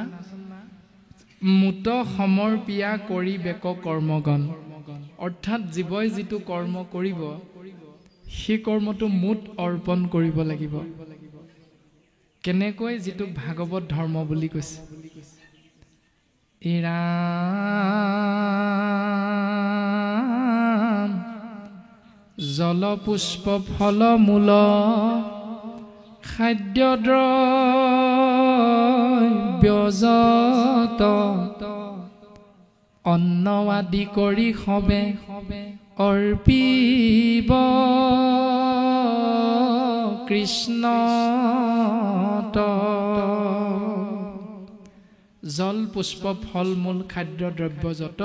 মুত সমৰ্পিয়া কৰি বেক কৰ্মগণ, অৰ্থাৎ জীৱই যিটো কৰ্ম কৰিব সেই কৰ্মটো মুত অৰ্পণ কৰিব লাগিব। কেনেকৈ? যিটো ভাগৱত ধৰ্ম বুলি কৈছে। ৰাম জল পুষ্প ফল মূল খাদ্য দ্ৰব্যজত অন্ন আদি কৰি সবে অৰ্পিব কৃষ্ণত। জল পুষ্প ফল মূল খাদ্য দ্ৰব্যজত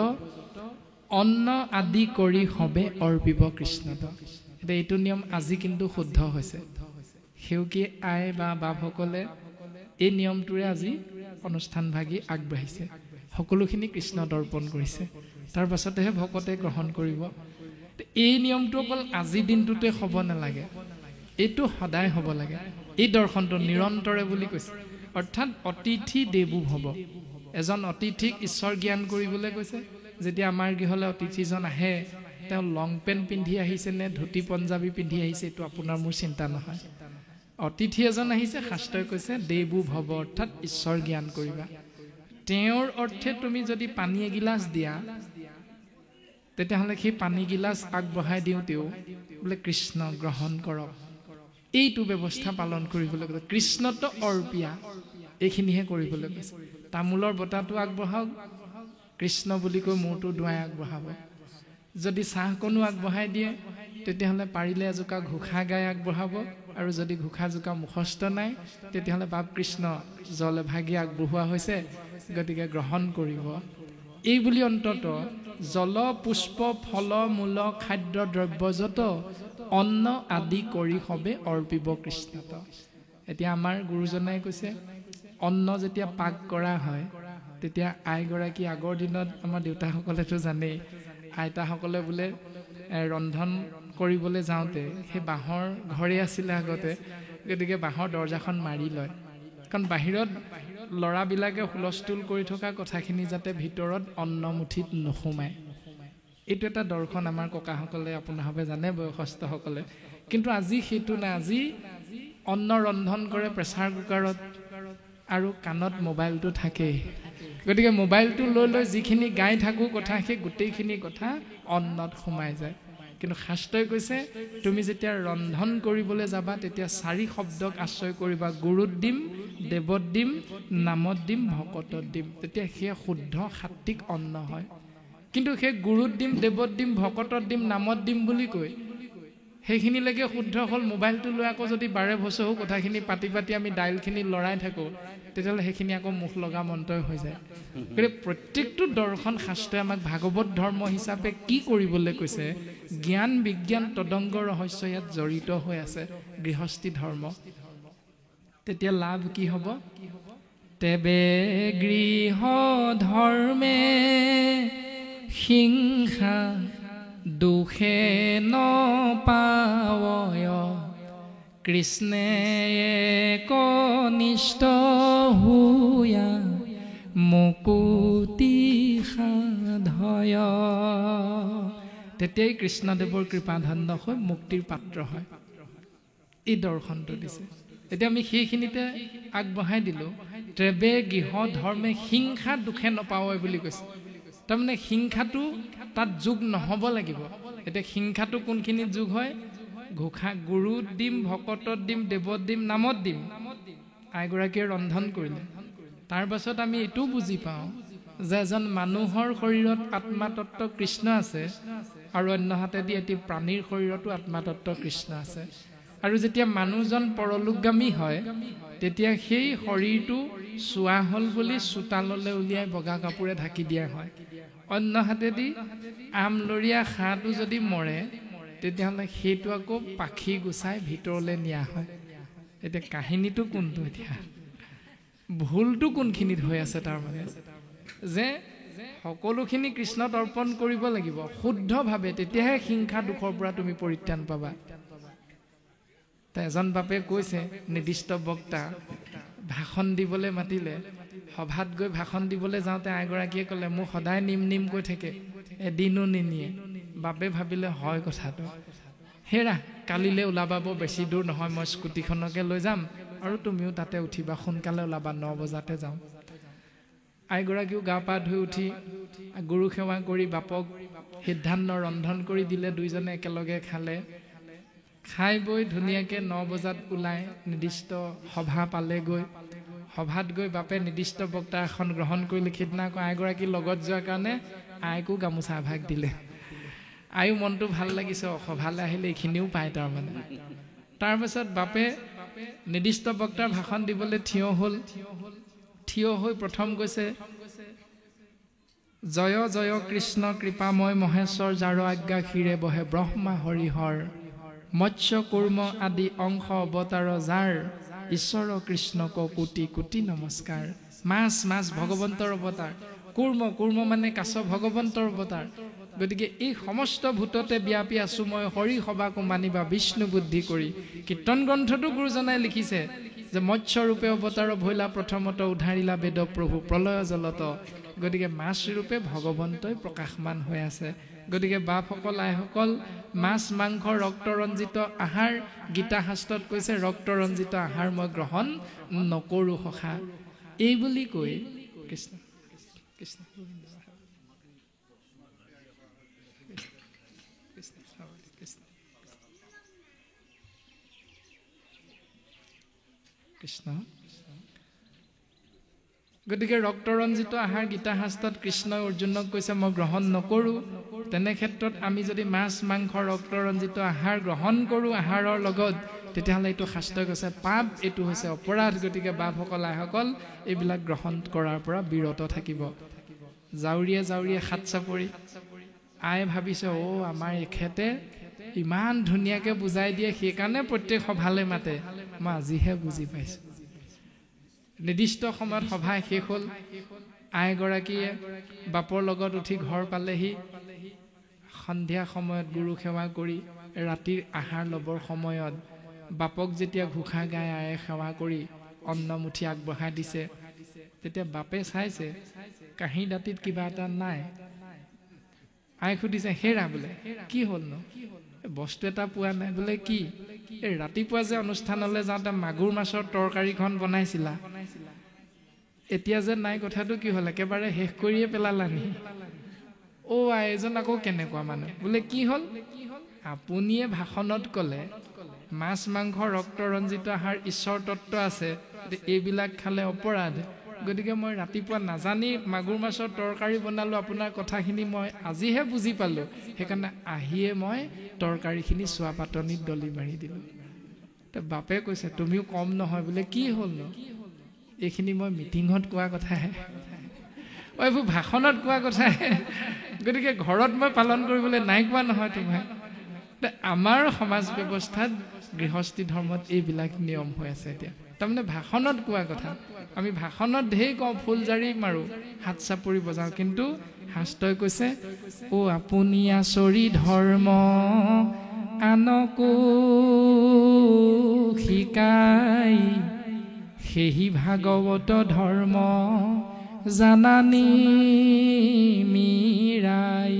অন্ন আদি কৰি সবে অৰ্পিব কৃষ্ণত। এতিয়া এইটো নিয়ম আজি কিন্তু শুদ্ধ হৈছে। সেউকী আই বা বাপসকলে এই নিয়মটোৰে আজি অনুষ্ঠান ভাগি আগবাঢ়িছে, সকলোখিনি কৃষ্ণত অৰ্পণ কৰিছে, তাৰ পাছতেহে ভকতে গ্ৰহণ কৰিব। এই নিয়মটো অকল আজিৰ দিনটোতে হ'ব নালাগে, এইটো সদায় হ'ব লাগে। এই দৰ্শনটো নিৰন্তৰে বুলি কৈছে, অৰ্থাৎ অতিথি দেৱো ভৱ। এজন অতিথিক ঈশ্বৰ জ্ঞান কৰিবলৈ কৈছে। যেতিয়া আমাৰ গৃহলৈ অতিথিজন আহে, তেওঁ লং পেণ্ট পিন্ধি আহিছে নে ধুতি পঞ্জাবী পিন্ধি আহিছে এইটো আপোনাৰ মোৰ চিন্তা নহয়। অতিথি এজন আহিছে, শাস্ত্ৰই কৈছে দেৱো ভৱ, অৰ্থাৎ ঈশ্বৰ জ্ঞান কৰিবা। তেওঁৰ অৰ্থে তুমি যদি পানী এগিলাচ দিয়া তেতিয়াহ'লে সেই পানী গিলাচ আগবঢ়াই দিওঁতেও বোলে কৃষ্ণ গ্ৰহণ কৰক, এইটো ব্যৱস্থা পালন কৰিবলৈ কৈছে। কৃষ্ণত অৰ্পিয়া এইখিনিহে কৰিবলৈ কৈছে। তামোলৰ বটাটো আগবঢ়াওক, কৃষ্ণ বুলি কৈ মূৰটো দুৱাই আগবঢ়াব। যদি চাহকণো আগবঢ়াই দিয়ে তেতিয়াহ'লে পাৰিলে এজোকা ঘোষা গাই আগবঢ়াব, আৰু যদি ঘোষা জোকা মুখস্থ নাই তেতিয়াহ'লে বাপ কৃষ্ণ জল ভাগি আগবঢ়োৱা হৈছে, গতিকে গ্ৰহণ কৰিব। এই বুলি অন্তত জল পুষ্প ফল মূল খাদ্য দ্ৰব্যজত অন্ন আদি কৰি সবে অৰ্পিব কৃষ্ণত। এতিয়া আমাৰ গুৰুজনাই কৈছে অন্ন যেতিয়া পাক কৰা হয় তেতিয়া আইগৰাকী, আগৰ দিনত আমাৰ দেউতাসকলেতো জানেই, আইতাসকলে বোলে ৰন্ধন কৰিবলৈ যাওঁতে সেই বাঁহৰ ঘৰে আছিলে আগতে, গতিকে বাঁহৰ দৰ্জাখন মাৰি লয়, কাৰণ বাহিৰত ল'ৰাবিলাকে হুলস্থুল কৰি থকা কথাখিনি যাতে ভিতৰত অন্ন মুঠিত নোসোমায়। এইটো এটা দৰ্শন আমাৰ ককাসকলে আপোনাৰভাৱে জানে, বয়সস্থসকলে। কিন্তু আজি সেইটো নাই। আজি অন্ন ৰন্ধন কৰে প্ৰেছাৰ কুকাৰত, আৰু কাণত মোবাইলটো থাকেই, গতিকে মোবাইলটো লৈ লৈ যিখিনি গাই থাকোঁ কথা সেই গোটেইখিনি কথা অন্নত সোমাই যায়। কিন্তু শাস্ত্ৰই কৈছে তুমি যেতিয়া ৰন্ধন কৰিবলৈ যাবা তেতিয়া 4 শব্দক আশ্ৰয় কৰিবা। গুৰুত দিম, দেৱত দিম, নামত দিম, ভকতত দিম, তেতিয়া সেয়া শুদ্ধ সাত্বিক অন্ন হয়। কিন্তু সেই গুৰুত দিম, দেৱত দিম, ভকতত দিম, নামত দিম বুলি কৈ সেইখিনিলৈকে শুদ্ধ হ'ল। মোবাইলটো লৈ আকৌ যদি বাৰে ভচহু কথাখিনি পাতি পাতি আমি দাইলখিনি লৰাই থাকোঁ তেতিয়াহ'লে সেইখিনি আকৌ মুখ লগা মন্ত্ৰ হৈ যায়। গতিকে প্ৰত্যেকটো দৰ্শন শাস্ত্ৰই আমাক ভাগৱত ধৰ্ম হিচাপে কি কৰিবলৈ কৈছে, জ্ঞান বিজ্ঞান তদংগ ৰহস্য ইয়াত জড়িত হৈ আছে, গৃহস্থী ধৰ্ম। তেতিয়া লাভ কি হ'ব? তেবে গৃহ ধৰ্মে হিংসা দুখে নপাৱয় কৃষ্ণে কনিষ্ঠ হুয়া মুকুতি সাধয়। তেতিয়াই কৃষ্ণদেৱৰ কৃপাধন্য হৈ মুক্তিৰ পাত্ৰ হয়। এই দৰ্শনটো দিছে। এতিয়া আমি সেইখিনিতে আগবঢ়াই দিলোঁ। ত্ৰেবে গৃহ ধৰ্মে হিংসা দুখে নপাৱয় বুলি কৈছে। তাৰমানে হিংসাটো তাত যোগ নহ'ব লাগিব। এতিয়া হিংসাটো কোনখিনিত যোগ হয়? ঘোষা গুৰুত দিম, ভকতত দিম, দেৱত দিম, নামত দিম। আইগৰাকীয়ে ৰন্ধন কৰিলে। তাৰ পাছত আমি এইটোও বুজি পাওঁ যে এজন মানুহৰ শৰীৰত আত্মাতত্ব কৃষ্ণ আছে আৰু অন্য হাতেদি এটি প্ৰাণীৰ শৰীৰতো আত্মাতত্ব কৃষ্ণ আছে। আৰু যেতিয়া মানুহজন পৰলোকগামী হয় তেতিয়া সেই শৰীৰটো চোৱা হ'ল বুলি চোতাললৈ উলিয়াই বগা কাপোৰে ঢাকি দিয়া হয়। অন্য হাতেদি আমলৰীয়া হাঁহটো যদি মৰে তেতিয়াহ'লে সেইটো আকৌ পাখি গুচাই ভিতৰলৈ নিয়া হয়। এতিয়া কাহিনীটো কোনটো? এতিয়া ভুলটো কোনখিনিত হৈ আছে? তাৰমানে যে সকলোখিনি কৃষ্ণত অৰ্পণ কৰিব লাগিব শুদ্ধভাৱে, তেতিয়াহে হিংসা দুখৰ পৰা তুমি পৰিত্ৰাণ পাবা। এজন বাপে কৈছে, নিৰ্দিষ্ট বক্তা ভাষণ দিবলৈ মাতিলে, সভাত গৈ ভাষণ দিবলৈ যাওঁতে আইগৰাকীয়ে ক'লে মোক সদায় নিম নিম কৈ থাকে, এদিনো নিনিয়ে। বাপে ভাবিলে হয় কথাটো, হেৰা কালিলৈ ওলাবাব, বেছি দূৰ নহয়, মই স্কুটিখনকে লৈ যাম আৰু তুমিও তাতে উঠিবা, সোনকালে ওলাবা, 9 বজাতে যাওঁ। আইগৰাকীও গা পা ধুই উঠি গুৰু সেৱা কৰি বাপক সিদ্ধান্ত ৰন্ধন কৰি দিলে। দুইজনে একেলগে খালে। খাই বৈ ধুনীয়াকৈ 9 বজাত ওলাই নিৰ্দিষ্ট সভা পালেগৈ। সভাত গৈ বাপে নিৰ্দিষ্ট বক্তা এখন গ্ৰহণ কৰিলে। সিদিনা আকৌ আইগৰাকী লগত যোৱাৰ কাৰণে আইকো গামোচা এভাগ দিলে। আইও মনটো ভাল লাগিছে, সভালৈ আহিলে এইখিনিও পায় তাৰমানে। তাৰপিছত বাপে নিৰ্দিষ্ট বক্তাৰ ভাষণ দিবলৈ থিয় হ'ল। থিয় হৈ প্ৰথম কৈছে, জয় জয় কৃষ্ণ কৃপাময় মহেশ্বৰ, যাৰ আজ্ঞা ক্ষীৰে বহে ব্ৰহ্মা হৰিহৰ, মৎস্য কুৰ্ম আদি অংশ অৱতাৰ যাৰ, ঈশ্বৰ কৃষ্ণক কোটি কোটি নমস্কাৰ। মাছ মাছ ভগৱন্তৰ অৱতাৰ, কুৰ্ম কুৰ্ম মানে কাছ ভগৱন্তৰ অৱতাৰ। গতিকে এই সমস্ত ভূততে ব্যাপী আছো মই, হৰি সবাকো মানিবা বিষ্ণু বুদ্ধি কৰি। কীৰ্তন গ্ৰন্থটো গুৰুজনাই লিখিছে যে মৎস্য ৰূপে অৱতাৰ ভৈলা, প্ৰথমত উদ্ধাৰিলা বেদ প্ৰভু প্ৰলয় জলত। গতিকে মাছ ৰূপে ভগৱন্তই প্ৰকাশমান হৈ আছে। গতিকে বাপসকল আইসকল, মাছ মাংস ৰক্তৰঞ্জিত আহাৰ গীতা শাস্ত্ৰত কৈছে, ৰক্তৰঞ্জিত আহাৰ মই গ্ৰহণ নকৰোঁ সখা। এই বুলি কৈ কৃষ্ণ কৃষ্ণ কৃষ্ণ। গতিকে ৰক্তৰঞ্জিত আহাৰ গীতা শাস্ত্ৰত কৃষ্ণই অৰ্জুনক কৈছে মই গ্ৰহণ নকৰোঁ। তেনে ক্ষেত্ৰত আমি যদি মাছ মাংস ৰক্তৰঞ্জিত আহাৰ গ্ৰহণ কৰোঁ আহাৰৰ লগত, তেতিয়াহ'লে এইটো শাস্ত্ৰই কৈছে পাপ, এইটো হৈছে অপৰাধ। গতিকে বাপসকল আইসকল, এইবিলাক গ্ৰহণ কৰাৰ পৰা বিৰত থাকিব। জাউৰীয়ে জাউৰীয়ে হাত চাপৰি। আই ভাবিছে, আমাৰ এখেতে ইমান ধুনীয়াকৈ বুজাই দিয়ে, সেইকাৰণে প্ৰত্যেক সভালৈ মাতে। মই আজিহে বুজি পাইছোঁ। নিৰ্দিষ্ট সময়ত সভা শেষ হ'ল। আইগৰাকীয়ে বাপৰ লগত উঠি ঘৰ পালেহি। সন্ধিয়া সময়ত গুৰু সেৱা কৰি ৰাতিৰ আহাৰ ল'বৰ সময়ত বাপক যেতিয়া ঘোষা গাই আয়ে সেৱা কৰি অন্নমুঠি আগবঢ়াই দিছে, তেতিয়া বাপে চাইছে কাঁহী দাঁতিত কিবা এটা নাই। আই সুধিছে, হেৰা বোলে কি হ'লনো? বস্তু এটা পোৱা নাই। বোলে কি? এই ৰাতিপুৱা যে অনুষ্ঠানলৈ যাওঁতে মাগুৰ মাছৰ তৰকাৰীখন বনাইছিলা, এতিয়া যে নাই, কথাটো কি হ'ল? একেবাৰে শেষ কৰিয়ে পেলালানি? আই এজন আকৌ কেনেকুৱা মানুহ? বোলে কি হ'ল? আপুনিয়ে ভাষণত ক'লে মাছ মাংস ৰক্তৰঞ্জিত আহাৰ ঈশ্বৰ তত্ত্ব আছে, এইবিলাক খালে অপৰাধ। গতিকে মই ৰাতিপুৱা নাজানি মাগুৰ মাছৰ তৰকাৰী বনালোঁ। আপোনাৰ কথাখিনি মই আজিহে বুজি পালোঁ, সেইকাৰণে আহিয়ে মই তৰকাৰীখিনি চোৱা পাতনিত দলি মাৰি দিলোঁ। বাপে কৈছে, তুমিও কম নহয়। বোলে কি হ'লনো? এইখিনি মই মিটিঙত কোৱা কথাহে, এইবোৰ ভাষণত কোৱা কথাহে। গতিকে ঘৰত মই পালন কৰিবলৈ নাই কোৱা নহয় তোমাক। আমাৰ সমাজ ব্যৱস্থাত গৃহস্থী ধৰ্মত এইবিলাক নিয়ম হৈ আছে এতিয়া। তাৰমানে ভাষণত কোৱা কথা আমি ভাষণত ঢেৰ কওঁ ফুলজাৰি মাৰোঁ হাত চাপৰি বজাওঁ কিন্তু শাস্ত্ৰই কৈছে অ আপুনি আচৰি ধৰ্ম আনকো শিকাই সেহি ভাগৱত ধৰ্ম জানানি মীৰাই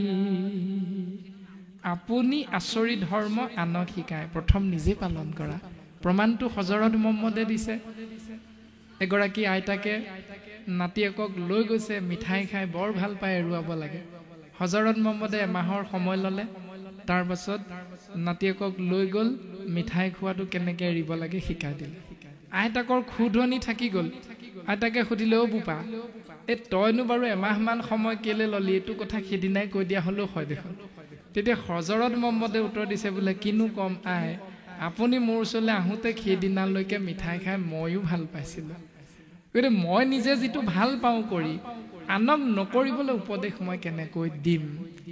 আপুনি আচৰি ধৰ্ম আনক শিকায় প্ৰথম নিজে পালন কৰা প্ৰমাণটো হজৰত মহম্মদে দিছে এগৰাকী আইতাকে নাতিয়েকক লৈ গৈছে মিঠাই খাই বৰ ভাল পায় এৰুৱাব লাগে হজৰত মহম্মদে এমাহৰ সময় ল'লে তাৰ পাছত নাতিয়েকক লৈ গ'ল মিঠাই খোৱাটো কেনেকৈ এৰিব লাগে শিকাই দিলে আইতাকৰ খুধনি থাকি গ'ল আইতাকে সুধিলে অ বোপা এই তইনো বাৰু এমাহমান সময় কেলে ল'লি এইটো কথা সিদিনাই কৈ দিয়া হ'লেও হয় দেখোন তেতিয়া হজৰত মহম্মদে উত্তৰ দিছে বোলে কিনো কম আই আপুনি মোৰ ওচৰলৈ আহোঁতে সেইদিনালৈকে মিঠাই খাই ময়ো ভাল পাইছিলোঁ গতিকে মই নিজে যিটো ভাল পাওঁ কৰি আনক নকৰিবলৈ উপদেশ মই কেনেকৈ দিম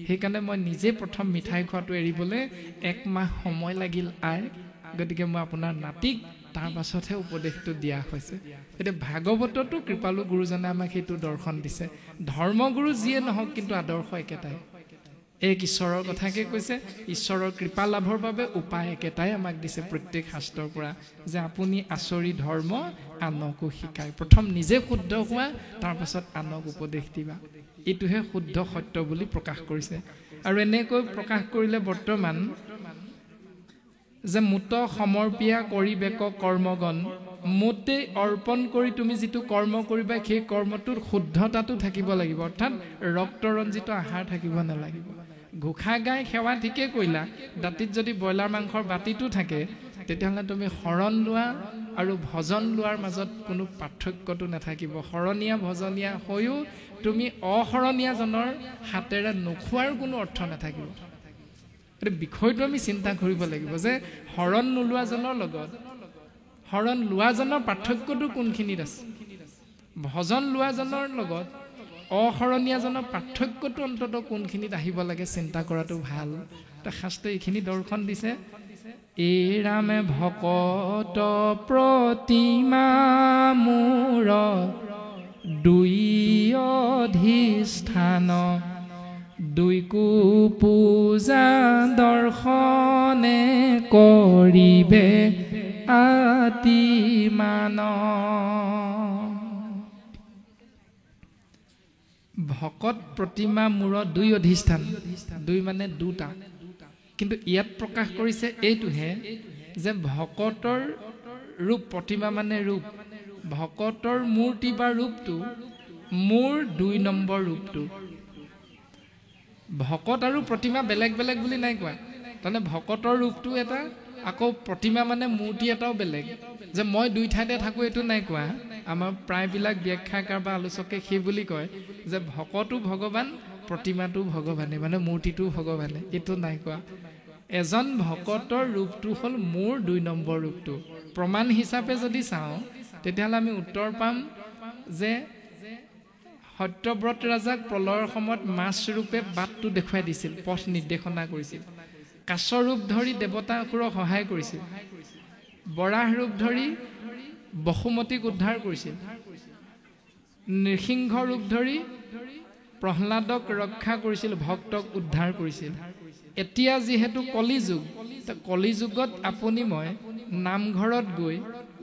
সেইকাৰণে মই নিজে প্ৰথম মিঠাই খোৱাটো এৰিবলৈ 1 মাহ সময় লাগিল আই গতিকে মই আপোনাৰ নাতিক তাৰ পাছতহে উপদেশটো দিয়া হৈছে এতিয়া ভাগৱততো কৃপালু গুৰুজনে আমাক সেইটো দৰ্শন দিছে ধৰ্মগুৰু যিয়ে নহওক কিন্তু আদৰ্শ একেটাই এক ঈশ্বৰৰ কথাকে কৈছে ঈশ্বৰৰ কৃপা লাভৰ বাবে উপায় একেটাই আমাক দিছে প্ৰত্যেক শাস্ত্ৰৰ পৰা যে আপুনি আচৰি ধৰ্ম আনকো শিকায় প্ৰথম নিজে শুদ্ধ হোৱা তাৰ পাছত আনক উপদেশ দিবা এইটোহে শুদ্ধ সত্য বুলি প্ৰকাশ কৰিছে আৰু এনেকৈ প্ৰকাশ কৰিলে বৰ্তমান যে মুত সমৰ্পিয়া কৰিবেক কৰ্মগণ মোতে অৰ্পণ কৰি তুমি যিটো কৰ্ম কৰিবা সেই কৰ্মটোৰ শুদ্ধতাটো থাকিব লাগিব অৰ্থাৎ ৰক্তৰঞ্জিত আহাৰ থাকিব নালাগিব ঘোষা গাই সেৱা ঠিকে কৰিলা দাঁতিত যদি ব্ৰইলাৰ মাংসৰ বাতিটো থাকে তেতিয়াহ'লে তুমি শৰণ লোৱা আৰু ভজন লোৱাৰ মাজত কোনো পাৰ্থক্যটো নাথাকিব শৰণীয়া ভজনীয়া হৈও তুমি অশৰণীয়াজনৰ হাতেৰে নোখোৱাৰ কোনো অৰ্থ নাথাকিব এই বিষয়টো আমি চিন্তা কৰিব লাগিব যে শৰণ নোলোৱাজনৰ লগত শৰণ লোৱাজনৰ পাৰ্থক্যটো কোনখিনিত আছে ভজন লোৱাজনৰ লগত অশৰণীয়াজনৰ পাৰ্থক্যটো অন্তত কোনখিনিত আহিব লাগে চিন্তা কৰাটো ভাল শাস্ত্ৰই এইখিনি দৰ্শন দিছে এই ৰামে ভকত প্ৰতিমা মূৰ দুই অধিষ্ঠান দুইকো পূজা দৰ্শনে কৰিবে আতিমান ভকত প্ৰতিমা মূৰত 2 অধিষ্ঠান 2 মানে 2টা কিন্তু ইয়াত প্ৰকাশ কৰিছে এইটোহে যে ভকতৰ ৰূপ প্ৰতিমা মানে ৰূপ ভকতৰ মূৰ্তি বা ৰূপটো মোৰ 2 নম্বৰ ৰূপটো ভকত আৰু প্ৰতিমা বেলেগ বেলেগ বুলি নাই কোৱা তাৰমানে ভকতৰ ৰূপটো এটা আকৌ প্ৰতিমা মানে মূৰ্তি এটাও বেলেগ যে মই 2 ঠাইতে থাকোঁ এইটো নাই কোৱা আমাৰ প্ৰায়বিলাক ব্যাখ্যাকাৰ বা আলোচকে সেই বুলি কয় যে ভকতো ভগৱান প্ৰতিমাটো ভগৱানে মানে মূৰ্তিটো ভগৱানে এইটো নাই কোৱা এজন ভকতৰ ৰূপটো হ'ল মোৰ 2 নম্বৰ ৰূপটো প্ৰমাণ হিচাপে যদি চাওঁ তেতিয়াহ'লে আমি উত্তৰ পাম যে সত্যব্ৰত ৰাজাক প্ৰলয়ৰ সময়ত মাছ ৰূপে বাটটো দেখুৱাই দিছিল পথ নিৰ্দেশনা কৰিছিল কাছ ৰূপ ধৰি দেৱতাসকলক সহায় কৰিছিল বৰাহ ৰূপ ধৰি বসুমতীক উদ্ধাৰ কৰিছিল নৃসিংহ ৰূপ ধৰি প্ৰহ্লাদক ৰক্ষা কৰিছিল ভক্তক উদ্ধাৰ কৰিছিল এতিয়া যিহেতু কলিযুগ কলিযুগত আপুনি মই নামঘৰত গৈ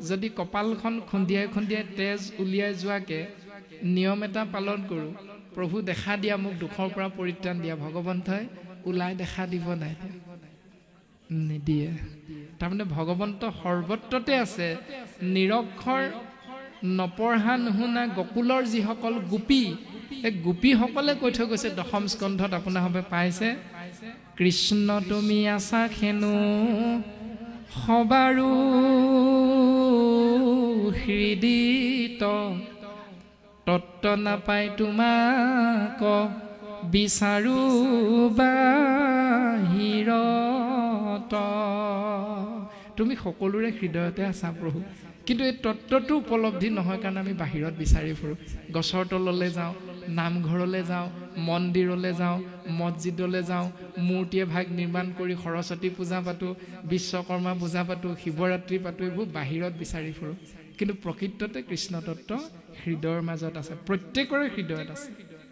যদি কপালখন খুন্দিয়াই খুন্দিয়াই তেজ উলিয়াই যোৱাকে নিয়ম এটা পালন কৰোঁ প্ৰভু দেখা দিয়া মোক দুখৰ পৰা পৰিত্ৰাণ দিয়া ভগৱন্তই ওলাই দেখা দিব নাই নিদিয়ে তাৰমানে ভগৱন্ত সৰ্বত্ৰতে আছে নিৰক্ষৰ নপঢ়া নুশুনা গকুলৰ যিসকল গোপী এই গোপীসকলে কৈ থৈ গৈছে 10ম স্কন্ধত আপোনাৰভাৱে পাইছে কৃষ্ণ তুমি আছা খেনো সবাৰো হৃদিত তত্ত্ব নাপাই তোমাক বিচাৰো বাহিৰত তুমি সকলোৰে হৃদয়তে আছা প্ৰভু কিন্তু এই তত্ত্বটো উপলব্ধি নহয় কাৰণে আমি বাহিৰত বিচাৰি ফুৰোঁ গছৰ তললৈ যাওঁ নামঘৰলৈ যাওঁ মন্দিৰলৈ যাওঁ মছজিদলৈ যাওঁ মূৰ্তিয়ে ভাগ নিৰ্মাণ কৰি সৰস্বতী পূজা পাতোঁ বিশ্বকৰ্মা পূজা পাতোঁ শিৱৰাত্ৰি পাতোঁ এইবোৰ বাহিৰত বিচাৰি ফুৰোঁ কিন্তু প্ৰকৃততে কৃষ্ণ তত্ত্ব হৃদয়ৰ মাজত আছে, প্ৰত্যেকৰে হৃদয়ত আছে।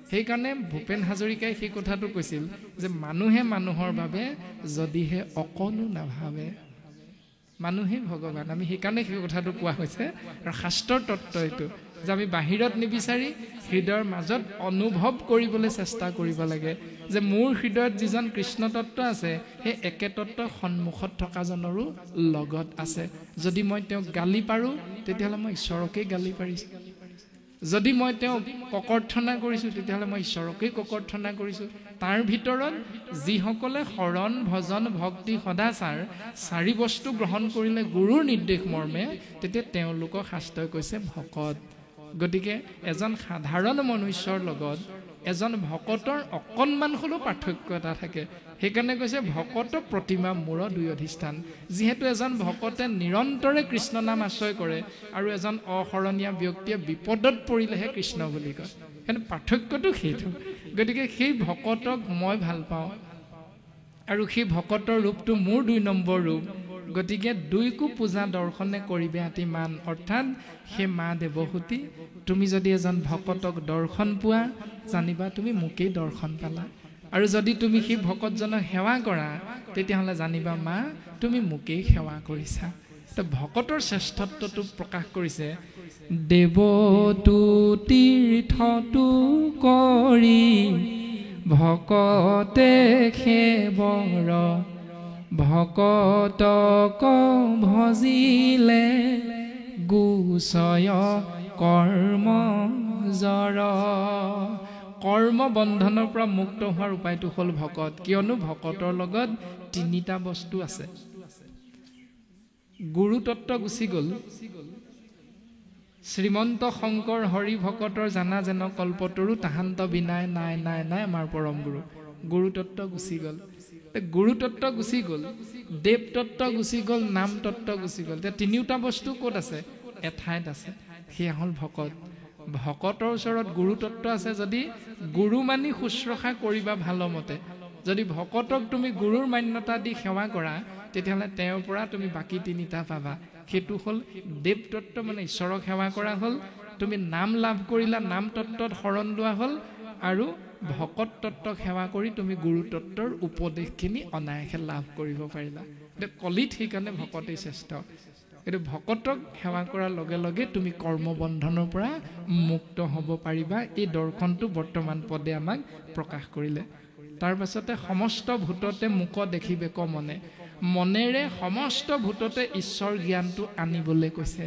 সেইকাৰণে ভূপেন হাজৰিকাই সেই কথাটো কৈছিল যে মানুহে মানুহৰ বাবে যদিহে অকণো নাভাবে, মানুহেই ভগৱান। আমি সেইকাৰণে সেই কথাটো কোৱা হৈছে আৰু শাস্ত্ৰৰ তত্ত্ব এইটো যে আমি বাহিৰত নিবিচাৰি হৃদয়ৰ মাজত অনুভৱ কৰিবলৈ চেষ্টা কৰিব লাগে যে মোৰ হৃদয়ত যিজন কৃষ্ণ তত্ত্ব আছে সেই একে তত্ত্ব সন্মুখত থকাজনৰো লগত আছে। যদি মই তেওঁক গালি পাৰোঁ তেতিয়াহ'লে মই ঈশ্বৰকেই গালি পাৰিছোঁ, যদি মই তেওঁক ককৰ্থনা কৰিছোঁ তেতিয়াহ'লে মই ঈশ্বৰকেই ককৰ্থনা কৰিছোঁ। তাৰ ভিতৰত যিসকলে শৰণ ভজন ভক্তি সদাচাৰ 4 বস্তু গ্ৰহণ কৰিলে গুৰুৰ নিৰ্দেশ মৰ্মে, তেতিয়া তেওঁলোকক শাস্ত্ৰই কৈছে ভকত। গতিকে এজন সাধাৰণ মনুষ্যৰ লগত এজন ভকতৰ অকণমান হ'লেও পাৰ্থক্য এটা থাকে। সেইকাৰণে কৈছে ভকত প্ৰতিমা মূৰ 2 অধিষ্ঠান। যিহেতু এজন ভকতে নিৰন্তৰে কৃষ্ণ নাম আশ্ৰয় কৰে আৰু এজন অশৰণীয়া ব্যক্তিয়ে বিপদত পৰিলেহে কৃষ্ণ বুলি কয়, কিন্তু পাৰ্থক্যটো সেইটো। গতিকে সেই ভকতক মই ভাল পাওঁ আৰু সেই ভকতৰ ৰূপটো মোৰ 2 নম্বৰ ৰূপ। গতিকে 2কো পূজা দৰ্শনে কৰিবে আতি মান, অৰ্থাৎ সেই মা দেৱহূতি তুমি যদি এজন ভকতক দৰ্শন পোৱা জানিবা তুমি মোকেই দৰ্শন পালা, আৰু যদি তুমি সেই ভকতজনক সেৱা কৰা তেতিয়াহ'লে জানিবা মা তুমি মোকেই সেৱা কৰিছা। তো ভকতৰ শ্ৰেষ্ঠত্বটো প্ৰকাশ কৰিছে দেৱতু তীৰ্থটো কৰি ভকতে সেবৰ, ভকতক ভজিলে গুচয় কৰ্ম জৰ। কৰ্ম বন্ধনৰ পৰা মুক্ত হোৱাৰ উপায়টো হ'ল ভকত, কিয়নো ভকতৰ লগত 3টা বস্তু আছে। গুৰু তত্ত্ব গুচি গ'ল, শ্ৰীমন্ত শংকৰ হৰি ভকতৰ জানা যেন কল্পতৰু তাহান্ত বিনাই নাই নাই নাই আমাৰ পৰম গুৰু। গুৰু তত্ত্ব গুচি গ'ল, গুৰু তত্ত্ব গুচি গ'ল, দেৱ তত্ত্ব গুচি গ'ল, নাম তত্ত্ব গুচি গ'ল। এতিয়া 3টা বস্তু ক'ত আছে? এঠাইত আছে, সেয়া হ'ল ভকত। ভকতৰ ওচৰত গুৰু তত্ত্ব আছে যদি গুৰু মানি শুশ্ৰূষা কৰিবা ভালমতে। যদি ভকতক তুমি গুৰুৰ মান্যতা দি সেৱা কৰা তেতিয়াহ'লে তেওঁৰ পৰা তুমি বাকী 3টা পাবা। সেইটো হ'ল দেৱ তত্ত্ব, মানে ঈশ্বৰক সেৱা কৰা হ'ল, তুমি নাম লাভ কৰিলা, নাম তত্ত্বত শৰণ লোৱা হ'ল, আৰু ভকত তত্ত্বক সেৱা কৰি তুমি গুৰু তত্ত্বৰ উপদেশখিনি অনায়াসে লাভ কৰিব পাৰিলা। এতিয়া কলিত সেইকাৰণে ভকতেই শ্ৰেষ্ঠ। কিন্তু ভকতক সেৱা কৰাৰ লগে লগে তুমি কৰ্মবন্ধনৰ পৰা মুক্ত হ'ব পাৰিবা। এই দৰ্শনটো বৰ্তমান পদে আমাক প্ৰকাশ কৰিলে। তাৰ পাছতে সমস্ত ভূততে মোক দেখিবে ক মনে, মনেৰে সমস্ত ভূততে ঈশ্বৰ জ্ঞানটো আনিবলৈ কৈছে।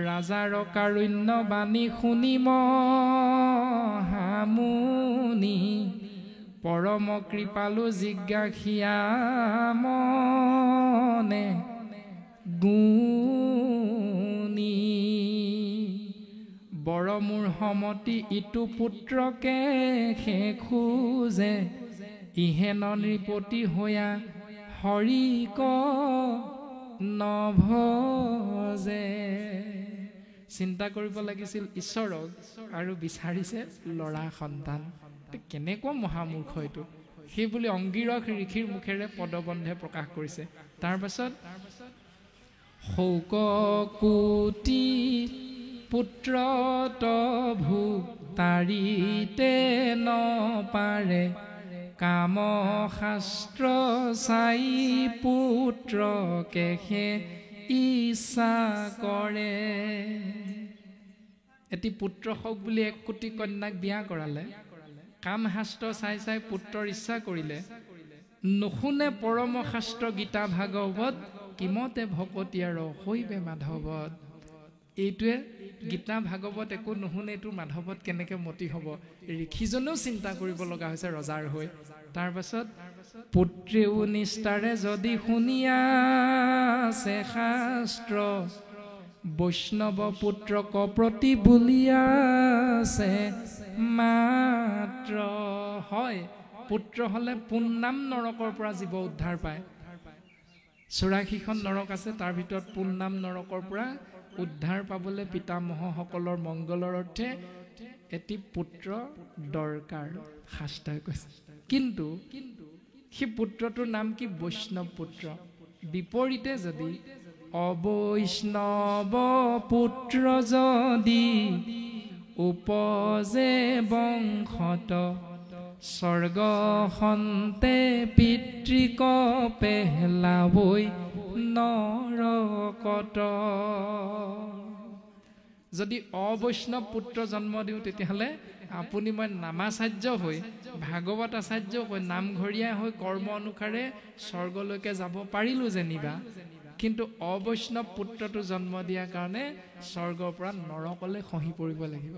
ৰাজাৰ কাৰুণ্য বাণী শুনি মহামুনি, পৰম কৃপালু জিজ্ঞাসিয়া মনে গুণী, বৰ মোৰ সমতি ইটো পুত্ৰকে সে খোজে, ইহেন নৃপতি হৈয়া হৰিক নভজে। চিন্তা কৰিব লাগিছিল ঈশ্বৰক আৰু বিচাৰিছে ল'ৰা সন্তান। কেনেকুৱা মহামূৰ্খ এইটো, সেই বুলি অংগীৰস ঋষিৰ মুখেৰে পদবন্ধে প্ৰকাশ কৰিছে। তাৰ পাছত শৌক কোটি পুত্ৰত ভোগ তাৰিতে নপাৰে, কাম শাস্ত্ৰ চাই পুত্ৰকে সে ইচ্ছা কৰে। এটি পুত্ৰ হওক বুলি 1 কোটি কন্যাক বিয়া কৰালে, কাম শাস্ত্ৰ চাই চাই পুত্ৰৰ ইচ্ছা কৰিলে, নুশুনে পৰম শাস্ত্ৰ গীতা ভাগৱত, কিমতে ভকতীয়া ৰসৈবে মাধৱত। এইটোৱে গীতা ভাগৱত একো নুশুনে, এইটো মাধৱত কেনেকে মতি হ'ব, ঋষিজনেও চিন্তা কৰিব লগা হৈছে ৰজাৰ হৈ। তাৰ পাছত পুত্ৰেও নিষ্ঠাৰে যদি শুনিয়াছে শাস্ত্ৰ, বৈষ্ণৱ পুত্ৰক প্ৰতি বুলিয়াছে মাত্ৰ। হয়, পুত্ৰ হলে পুণ্যাম নৰকৰ পৰা জীৱ উদ্ধাৰ পায়। 84খন নৰক আছে, তাৰ ভিতৰত পুণ্যাম নৰকৰ পৰা উদ্ধাৰ পাবলৈ পিতামহসকলৰ মংগলৰ অৰ্থে এটি পুত্ৰ দৰকাৰ, শাস্ত্ৰই কৈছে। কিন্তু সেই পুত্ৰটোৰ নাম কি? বৈষ্ণৱ পুত্ৰ। বিপৰীতে যদি অবৈষ্ণৱ পুত্ৰ যদি উপজে বংশত স্বৰ্গ সন্তে পিতৃক পেহলাবৈ নৰকত। যদি অবৈষ্ণৱ পুত্ৰ জন্ম দিওঁ তেতিয়াহ'লে আপুনি মই নামাচাৰ্য হৈ ভাগৱত আচাৰ্য হৈ নামঘৰীয়া হৈ কৰ্ম অনুসাৰে স্বৰ্গলৈকে যাব পাৰিলোঁ যেনিবা, কিন্তু অবৈষ্ণৱ পুত্ৰটো জন্ম দিয়াৰ কাৰণে স্বৰ্গৰ পৰা নৰকলৈ খহি পৰিব লাগিব।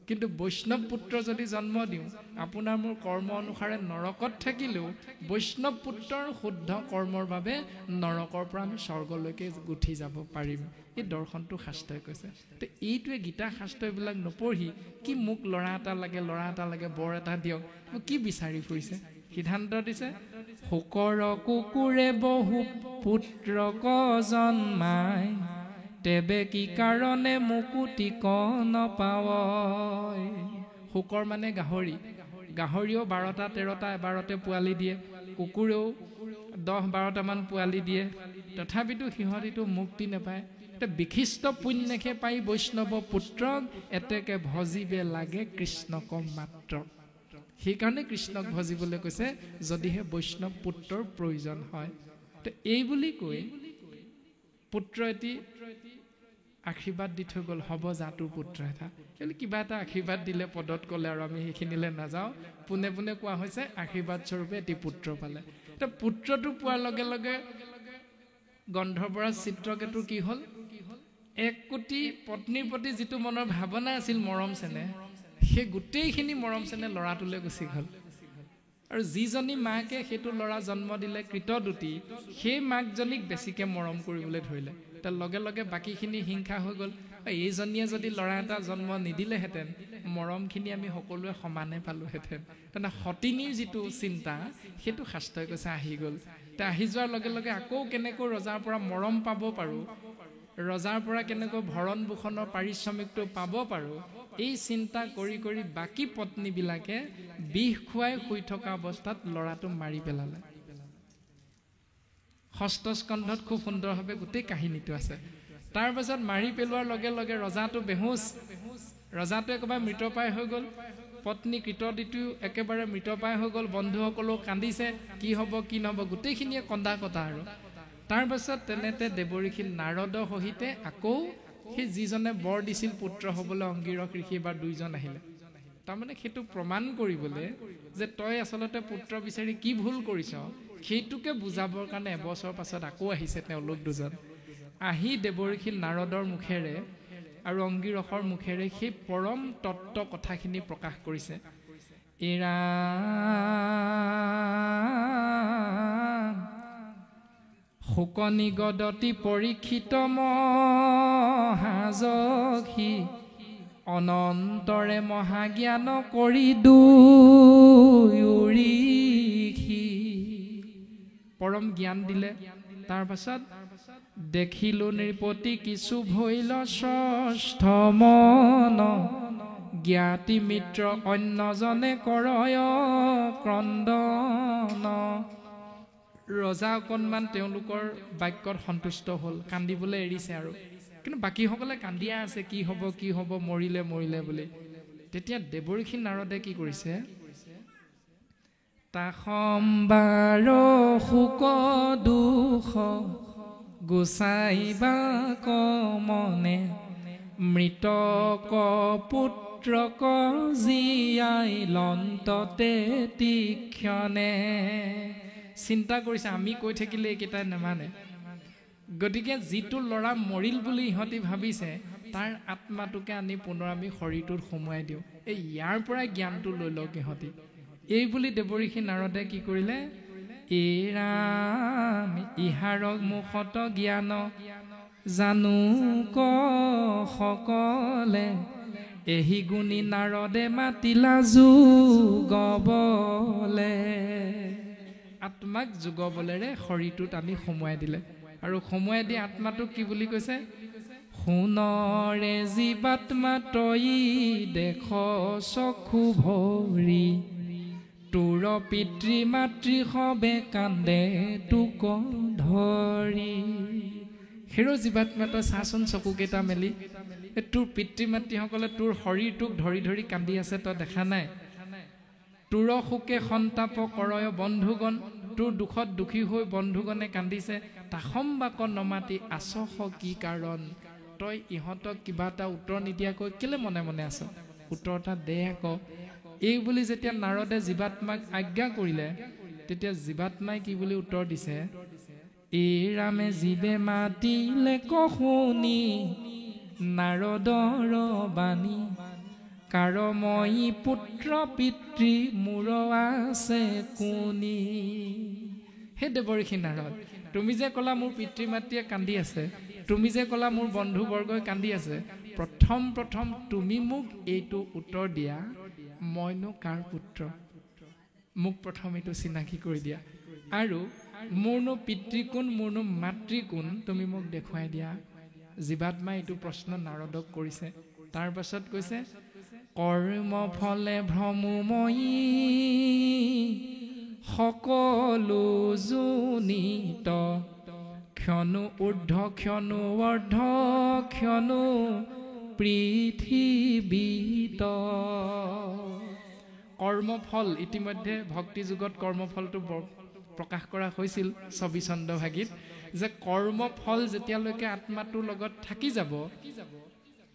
কিন্তু বৈষ্ণৱ পুত্ৰ যদি জন্ম দিওঁ আপোনাৰ মোৰ কৰ্ম অনুসাৰে নৰকত থাকিলেও বৈষ্ণৱ পুত্ৰৰ শুদ্ধ কৰ্মৰ বাবে নৰকৰ পৰা আমি স্বৰ্গলৈকে উঠি যাব পাৰিম। এই দৰ্শনটো শাস্ত্ৰই কৈছে। তো এইটোৱে গীতা শাস্ত্ৰ এইবিলাক নপঢ়ি কি মোক ল'ৰা এটা লাগে বৰ এটা দিয়ক কি বিচাৰি ফুৰিছে। সিদ্ধান্ত দিছে শোকৰ কুকুৰে বহু পুত্ৰক জন্মাই তেবে কি কাৰণে মুকুতি ক নপাৱ। শোকৰ মানে গাহৰিও 12টা 13টা এবাৰতে পোৱালি দিয়ে, কুকুৰেও 10-12টামান পোৱালি দিয়ে, তথাপিতো সিহঁতিতো মুক্তি নাপায়। বিশিষ্ট পুণ্যকে পাই বৈষ্ণৱ পুত্ৰক এতেকে ভজিবে লাগে কৃষ্ণক মাত্ৰ। সেইকাৰণে কৃষ্ণক ভজিবলৈ কৈছে যদিহে বৈষ্ণৱ পুত্ৰৰ প্ৰয়োজন হয়। তো এই বুলি কৈ পুত্ৰ এটি আশীৰ্বাদ দি থৈ গ'ল, হ'ব জাটোৰ পুত্ৰ এটা। কিবা এটা আশীৰ্বাদ দিলে পদত ক'লে আৰু আমি সেইখিনিলৈ নাযাওঁ। পোনে পোনে কোৱা হৈছে আশীৰ্বাদ স্বৰূপে এটি পুত্ৰ পালে। এতিয়া পুত্ৰটো পোৱাৰ লগে লগে গন্ধৰ্বৰাজ চিত্ৰকেতুৰ কি হ'ল? 1 কোটি পত্নীৰ প্ৰতি যিটো মনৰ ভাৱনা আছিল মৰম চেনেহ, সেই গোটেইখিনি মৰম চেনেহ ল'ৰাটোলৈ গুচি গ'ল। আৰু যিজনী মাকে সেইটো ল'ৰা জন্ম দিলে কৃতদূতী, সেই মাকজনীক বেছিকৈ মৰম কৰিবলৈ ধৰিলে। তাৰ লগে লগে বাকীখিনি হিংসা হৈ গ'ল। এইজনীয়ে যদি ল'ৰা এটা জন্ম নিদিলেহেঁতেন মৰমখিনি আমি সকলোৱে সমানে পালোহেঁতেন। তেনে সতিনীৰ যিটো চিন্তা সেইটো শাস্ত্ৰই কৈছে আহি গ'ল। এতিয়া আহি যোৱাৰ লগে লগে আকৌ কেনেকৈ ৰজাৰ পৰা মৰম পাব পাৰোঁ, ৰজাৰ পৰা কেনেকৈ ভৰণ পোষণৰ পাৰিশ্ৰমিকটো পাব পাৰোঁ, এই চিন্তা কৰি কৰি বাকী পত্নীবিলাকে বিষ খুৱাই শুই থকা অৱস্থাত ল'ৰাটো মাৰি পেলালে। 6ষ্ঠ স্কন্ধত খুব সুন্দৰভাৱে গোটেই কাহিনীটো আছে। তাৰ পাছত মাৰি পেলোৱাৰ লগে লগে ৰজাটো বেহুচ, ৰজাটো একেবাৰে মৃতপ্ৰায় হৈ গ'ল। পত্নী কৃতদূতীও একেবাৰে মৃতপ্ৰায় হৈ গ'ল। বন্ধুসকলেও কান্দিছে, কি হ'ব কি নহ'ব, গোটেইখিনিয়ে কন্দা কটা। আৰু তাৰ পাছত তেনেতে দেৱঋষি নাৰদ সহিতে আকৌ সেই যিজনে বৰ দিছিল পুত্ৰ হ'বলৈ অংগীৰস ঋষি এবাৰ 2জন আহিলে। তাৰমানে সেইটো প্ৰমাণ কৰিবলৈ যে তই আচলতে পুত্ৰ বিচাৰি কি ভুল কৰিছ সেইটোকে বুজাবৰ কাৰণে এবছৰ পাছত আকৌ আহিছে তেওঁলোক 2জন। আহি দেৱঋষি নাৰদৰ মুখেৰে আৰু অংগীৰসৰ মুখেৰে সেই পৰম তত্ত্ব কথাখিনি প্ৰকাশ কৰিছে। এৰা শোকনিগদতি পৰীক্ষিত মহাযখি অনন্তৰে মহাজ্ঞান কৰি দুৰিষি। পৰম জ্ঞান দিলে। তাৰ পাছত দেখিলো নৃপতি কিছু ভৈল ষষ্ঠ মন জ্ঞাতি মিত্ৰ অন্যজনে কৰয় ক্ৰন্দন। ৰজা অকণমান তেওঁলোকৰ বাক্যত সন্তুষ্ট হ'ল, কান্দিবলৈ এৰিছে। আৰু কিন্তু বাকীসকলে কান্দিয়া আছে, কি হ'ব মৰিলে বুলি। তেতিয়া দেৱঋষি নাৰদে কি কৰিছে? তাসম্বাৰ শোক দুখ গুচাইবা কমনে মৃতক পুত্ৰক জীয়াই লন্ততে তীক্ষণে। চিন্তা কৰিছে আমি কৈ থাকিলে এইকেইটাই নেমানে, গতিকে যিটো ল'ৰা মৰিল বুলি ইহঁতি ভাবিছে তাৰ আত্মাটোকে আনি পুনৰ আমি শৰীৰটোত সোমোৱাই দিওঁ, এই ইয়াৰ পৰাই জ্ঞানটো লৈ লওক ইহঁতি। এই বুলি দেৱঋষি নাৰদে কি কৰিলে? ৰাম ইহাৰক মুখত জ্ঞান জানো ক সকলে এহি গুণী নাৰদে মাতিলা যুগবলে। আত্মাক যুগবলেৰে শৰীৰটোত আনি সোমোৱাই দিলে। আৰু সোমোৱাই দি আত্মাটোক কি বুলি কৈছে? সোণৰে জীৱাত্মা তই দেখ চকু ভৰি তোৰ পিতৃ মাতৃ সবে কান্দে তোক ধৰি। হেৰ জীৱাত্মা তই চাচোন চকুকেইটা মেলি, তোৰ পিতৃ মাতৃসকলে তোৰ শৰীৰটোক ধৰি ধৰি কান্দি আছে, তই দেখা নাই? তোৰ শোকে সন্তাপ কৰয় বন্ধুগণ, তোৰ দুখত দুখী হৈ বন্ধুগণে কান্দিছে, তাসম বাক নমাতি আছস কি কাৰণ? তই ইহঁতক কিবা এটা উত্তৰ নিদিয়াকৈ কেলে মনে মনে আছ? উত্তৰ এটা দে আকৌ। এই বুলি যেতিয়া নাৰদে জীৱাত্মাক আজ্ঞা কৰিলে, তেতিয়া জীৱাত্মাই কি বুলি উত্তৰ দিছে? এই ৰামে জীৱে মাতিলে কশুনি নাৰদৰ বাণী, কাৰ মই পুত্ৰ পিতৃ মোৰ আছে কোনি। হে দেৱৰ্ষি নাৰদ, তুমি যে ক'লা মোৰ পিতৃ মাতৃয়ে কান্দি আছে, তুমি যে ক'লা মোৰ বন্ধুবৰ্গই কান্দি আছে, প্ৰথম তুমি মোক এইটো উত্তৰ দিয়া, মইনো কাৰ পুত্ৰ? মোক প্ৰথম এইটো চিনাকি কৰি দিয়া, আৰু মোৰনো পিতৃ কোন, মোৰনো মাতৃ কোন, তুমি মোক দেখুৱাই দিয়া। জীৱাত্মাই এইটো প্ৰশ্ন নাৰদক কৰিছে। তাৰ পাছত কৈছে, কৰ্ম ফলে ভ্ৰমময়ী সকলো জুনিত, ক্ষণো ঊৰ্ধ্ব ক্ষণো অৰ্ধ ক্ষণো পৃথিৱীত। কৰ্মফল ইতিমধ্যে ভক্তি যুগত কৰ্মফলটো প্ৰকাশ কৰা হৈছিল ছবিচন্দ ভাগীত, যে কৰ্মফল যেতিয়ালৈকে আত্মাটোৰ লগত থাকি যাব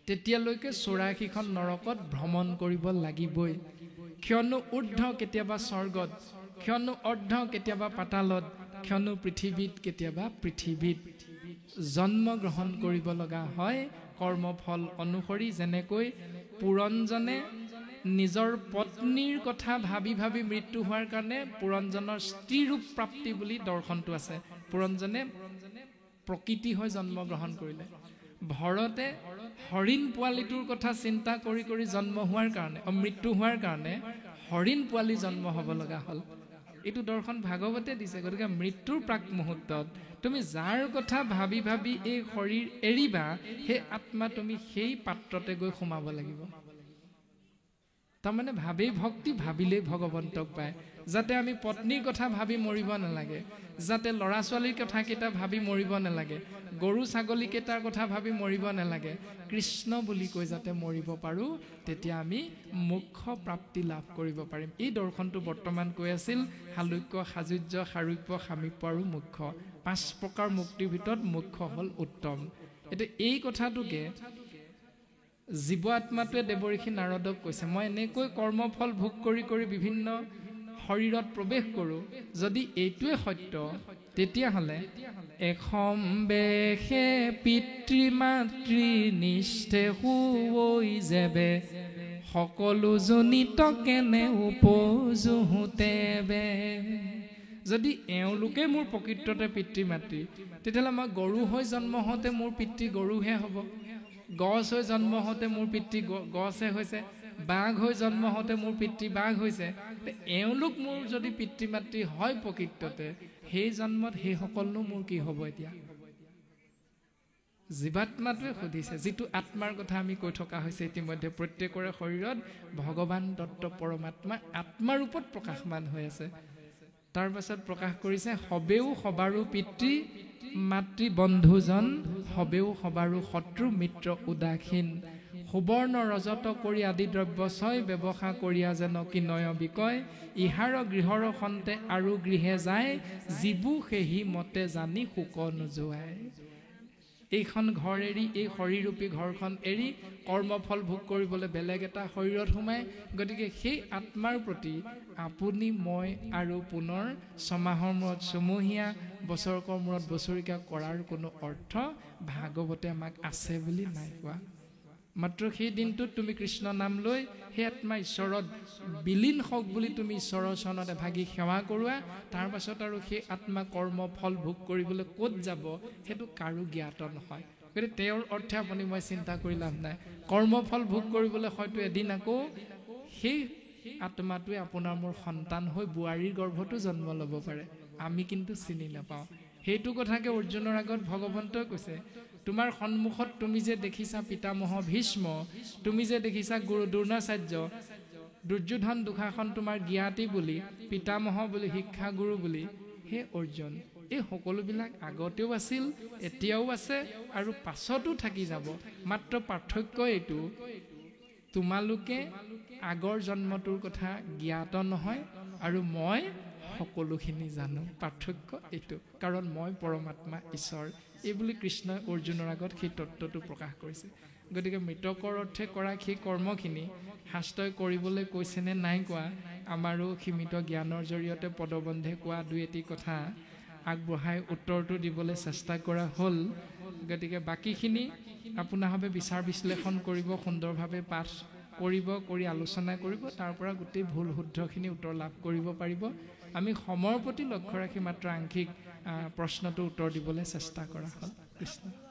তেতিয়ালৈকে 84খন নৰকত ভ্ৰমণ কৰিব লাগিবই। ক্ষণো ঊৰ্ধ্ব কেতিয়াবা স্বৰ্গত, ক্ষণো অৰ্ধ কেতিয়াবা পাতালত, ক্ষণো পৃথিৱীত কেতিয়াবা পৃথিৱীত জন্ম গ্ৰহণ কৰিব লগা হয় কৰ্মফল অনুসৰি। যেনেকৈ পুৰঞ্জনে নিজৰ পত্নীৰ কথা ভাবি ভাবি মৃত্যু হোৱাৰ কাৰণে পুৰঞ্জনৰ স্ত্ৰীৰূপ প্ৰাপ্তি বুলি দৰ্শনটো আছে। পুৰঞ্জনে প্ৰকৃতি হৈ জন্ম গ্ৰহণ কৰিলে। ভৰতে হৰিণ পোৱালিটোৰ কথা চিন্তা কৰি কৰি জন্ম হোৱাৰ কাৰণে, মৃত্যু হোৱাৰ কাৰণে হৰিণ পোৱালি জন্ম হ'ব লগা হ'ল। এইটো দৰ্শন ভাগৱতে দিছে। গতিকে মৃত্যুৰ প্ৰাক মুহূৰ্তত তুমি যাৰ কথা ভাবি ভাবি এই শৰীৰ এৰিবা, সেই আত্মা তুমি সেই পাত্ৰতে গৈ সোমাব লাগিব। তাৰমানে ভাবেই ভক্তি, ভাবিলেই ভগৱন্তক পায়। যাতে আমি পত্নীৰ কথা ভাবি মৰিব নালাগে, যাতে ল'ৰা ছোৱালীৰ কথাকেইটা ভাবি মৰিব নালাগে, গৰু ছাগলীকেইটাৰ কথা ভাবি মৰিব নালাগে, কৃষ্ণ বুলি কৈ যাতে মৰিব পাৰোঁ, তেতিয়া আমি মোক্ষ প্ৰাপ্তি লাভ কৰিব পাৰিম। এই দৰ্শনটো বৰ্তমান কৈ আছিল শালুক্য, সাযুজ্য, সাৰূপ্য, সামীপ্য আৰু মোক্ষ। 5 প্ৰকাৰ মুক্তিৰ ভিতৰত মোক্ষ হ'ল উত্তম। এতিয়া এই কথাটোকে জীৱ আত্মাটোৱে দেৱৰ্ষি নাৰদক কৈছে, মই এনেকৈ কৰ্মফল ভোগ কৰি কৰি বিভিন্ন শৰীৰত প্ৰৱেশ কৰোঁ, যদি এইটোৱে সত্য তেতিয়াহ'লে এখম্বেশে পিতৃ মাতৃ নিষ্ঠে শুই যেবে, সকলো জনিত কেনে উপজোহোতে বে। যদি এওঁলোকে মোৰ প্ৰকৃততে পিতৃ মাতৃ, তেতিয়াহ'লে মই গৰু হৈ জন্ম হওঁতে মোৰ পিতৃ গৰুহে হ'ব, গছ হৈ জন্ম হওঁতে মোৰ পিতৃ গছহে হৈছে, বাঘ হৈ জন্ম হওঁতে মোৰ পিতৃ বাঘ হৈছে। এওঁলোক মোৰ যদি পিতৃ মাতৃ হয় প্ৰকৃততে, সেই জন্মত সেইসকলনো মোৰ কি হ'ব? এতিয়া জীৱাত্মাটোৱে সুধিছে, যিটো আত্মাৰ কথা আমি কৈ থকা হৈছে ইতিমধ্যে। প্ৰত্যেকৰে শৰীৰত ভগৱান দত্ত পৰমাত্মা আত্মাৰ ৰূপত প্ৰকাশমান হৈ আছে। তাৰ পাছত প্ৰকাশ কৰিছে, সবেও সবাৰো পিতৃ মাতৃ বন্ধুজন, সবেও সবাৰো শত্ৰু মিত্ৰ উদাসীন, সুবৰ্ণ ৰজত কৰি আদি দ্ৰব্য ছয়, ব্যৱসায় কৰিয়া যেন কিনয় বিকয়, ইহাৰ গৃহৰ সন্তে আৰু গৃহে যায়, জীবু সেহি মতে জানি শোক নোযোৱাই। এইখন ঘৰ এৰি, এই শৰীৰৰূপী ঘৰখন এৰি কৰ্মফল ভোগ কৰিবলৈ বেলেগ এটা শৰীৰত সোমাই, গতিকে সেই আত্মাৰ প্ৰতি আপুনি মই আৰু পুনৰ ছমাহৰ মূৰত ছমহীয়া, বছৰকৰ মূৰত বছৰিকা কৰাৰ কোনো অৰ্থ ভাগৱতে আমাক আছে বুলি নাই কোৱা। মাত্ৰ সেই দিনটোত তুমি কৃষ্ণ নাম লৈ সেই আত্মা ঈশ্বৰত বিলীন হওক বুলি তুমি ঈশ্বৰৰ চৰণত এভাগি সেৱা কৰোৱা, তাৰ পাছত আৰু সেই আত্মা কৰ্ম ফল ভোগ কৰিবলৈ ক'ত যাব সেইটো কাৰো জ্ঞাত নহয়। গতিকে তেওঁৰ অৰ্থে আপুনি মই চিন্তা কৰি লাভ নাই। কৰ্মফল ভোগ কৰিবলৈ হয়তো এদিন আকৌ সেই আত্মাটোৱে আপোনাৰ মোৰ সন্তান হৈ বোৱাৰীৰ গৰ্ভতো জন্ম ল'ব পাৰে, আমি কিন্তু চিনি নাপাওঁ। সেইটো কথাকে অৰ্জুনৰ আগত ভগৱন্তই কৈছে, তোমাৰ সন্মুখত তুমি যে দেখিছা পিতামহ ভীষ্ম, তুমি যে দেখিছা গুৰু দ্ৰোণাচাৰ্য, দুৰ্যোধন দুষাসন তোমাৰ জ্ঞাতি বুলি, পিতামহ বুলি, শিক্ষাগুৰু বুলি। হে অৰ্জুন, এই সকলোবিলাক আগতেও আছিল, এতিয়াও আছে আৰু পাছতো থাকি যাব। মাত্ৰ পাৰ্থক্য এইটো, তোমালোকে আগৰ জন্মটোৰ কথা জ্ঞাত নহয় আৰু মই সকলোখিনি জানো। পাৰ্থক্য এইটো, কাৰণ মই পৰমাত্মা ঈশ্বৰ। এই বুলি কৃষ্ণই অৰ্জুনৰ আগত সেই তত্ত্বটো প্ৰকাশ কৰিছে। গতিকে মৃতকৰ অৰ্থে কৰা সেই কৰ্মখিনি শাস্ত্ৰই কৰিবলৈ কৈছেনে নাই কোৱা, আমাৰো সীমিত জ্ঞানৰ জৰিয়তে পদবন্ধে কোৱা দুই এটি কথা আগবঢ়াই উত্তৰটো দিবলৈ চেষ্টা কৰা হ'ল। গতিকে বাকীখিনি আপোনাৰভাৱে বিচাৰ বিশ্লেষণ কৰিব, সুন্দৰভাৱে পাঠ কৰিব, কৰি আলোচনা কৰিব, তাৰ পৰা গোটেই ভুল শুদ্ধখিনি উত্তৰ লাভ কৰিব পাৰিব। আমি সময়ৰ প্ৰতি লক্ষ্য ৰাখি মাত্ৰ আংশিক প্ৰশ্নটো উত্তৰ দিবলৈ চেষ্টা কৰা হ'ল। কৃষ্ণ।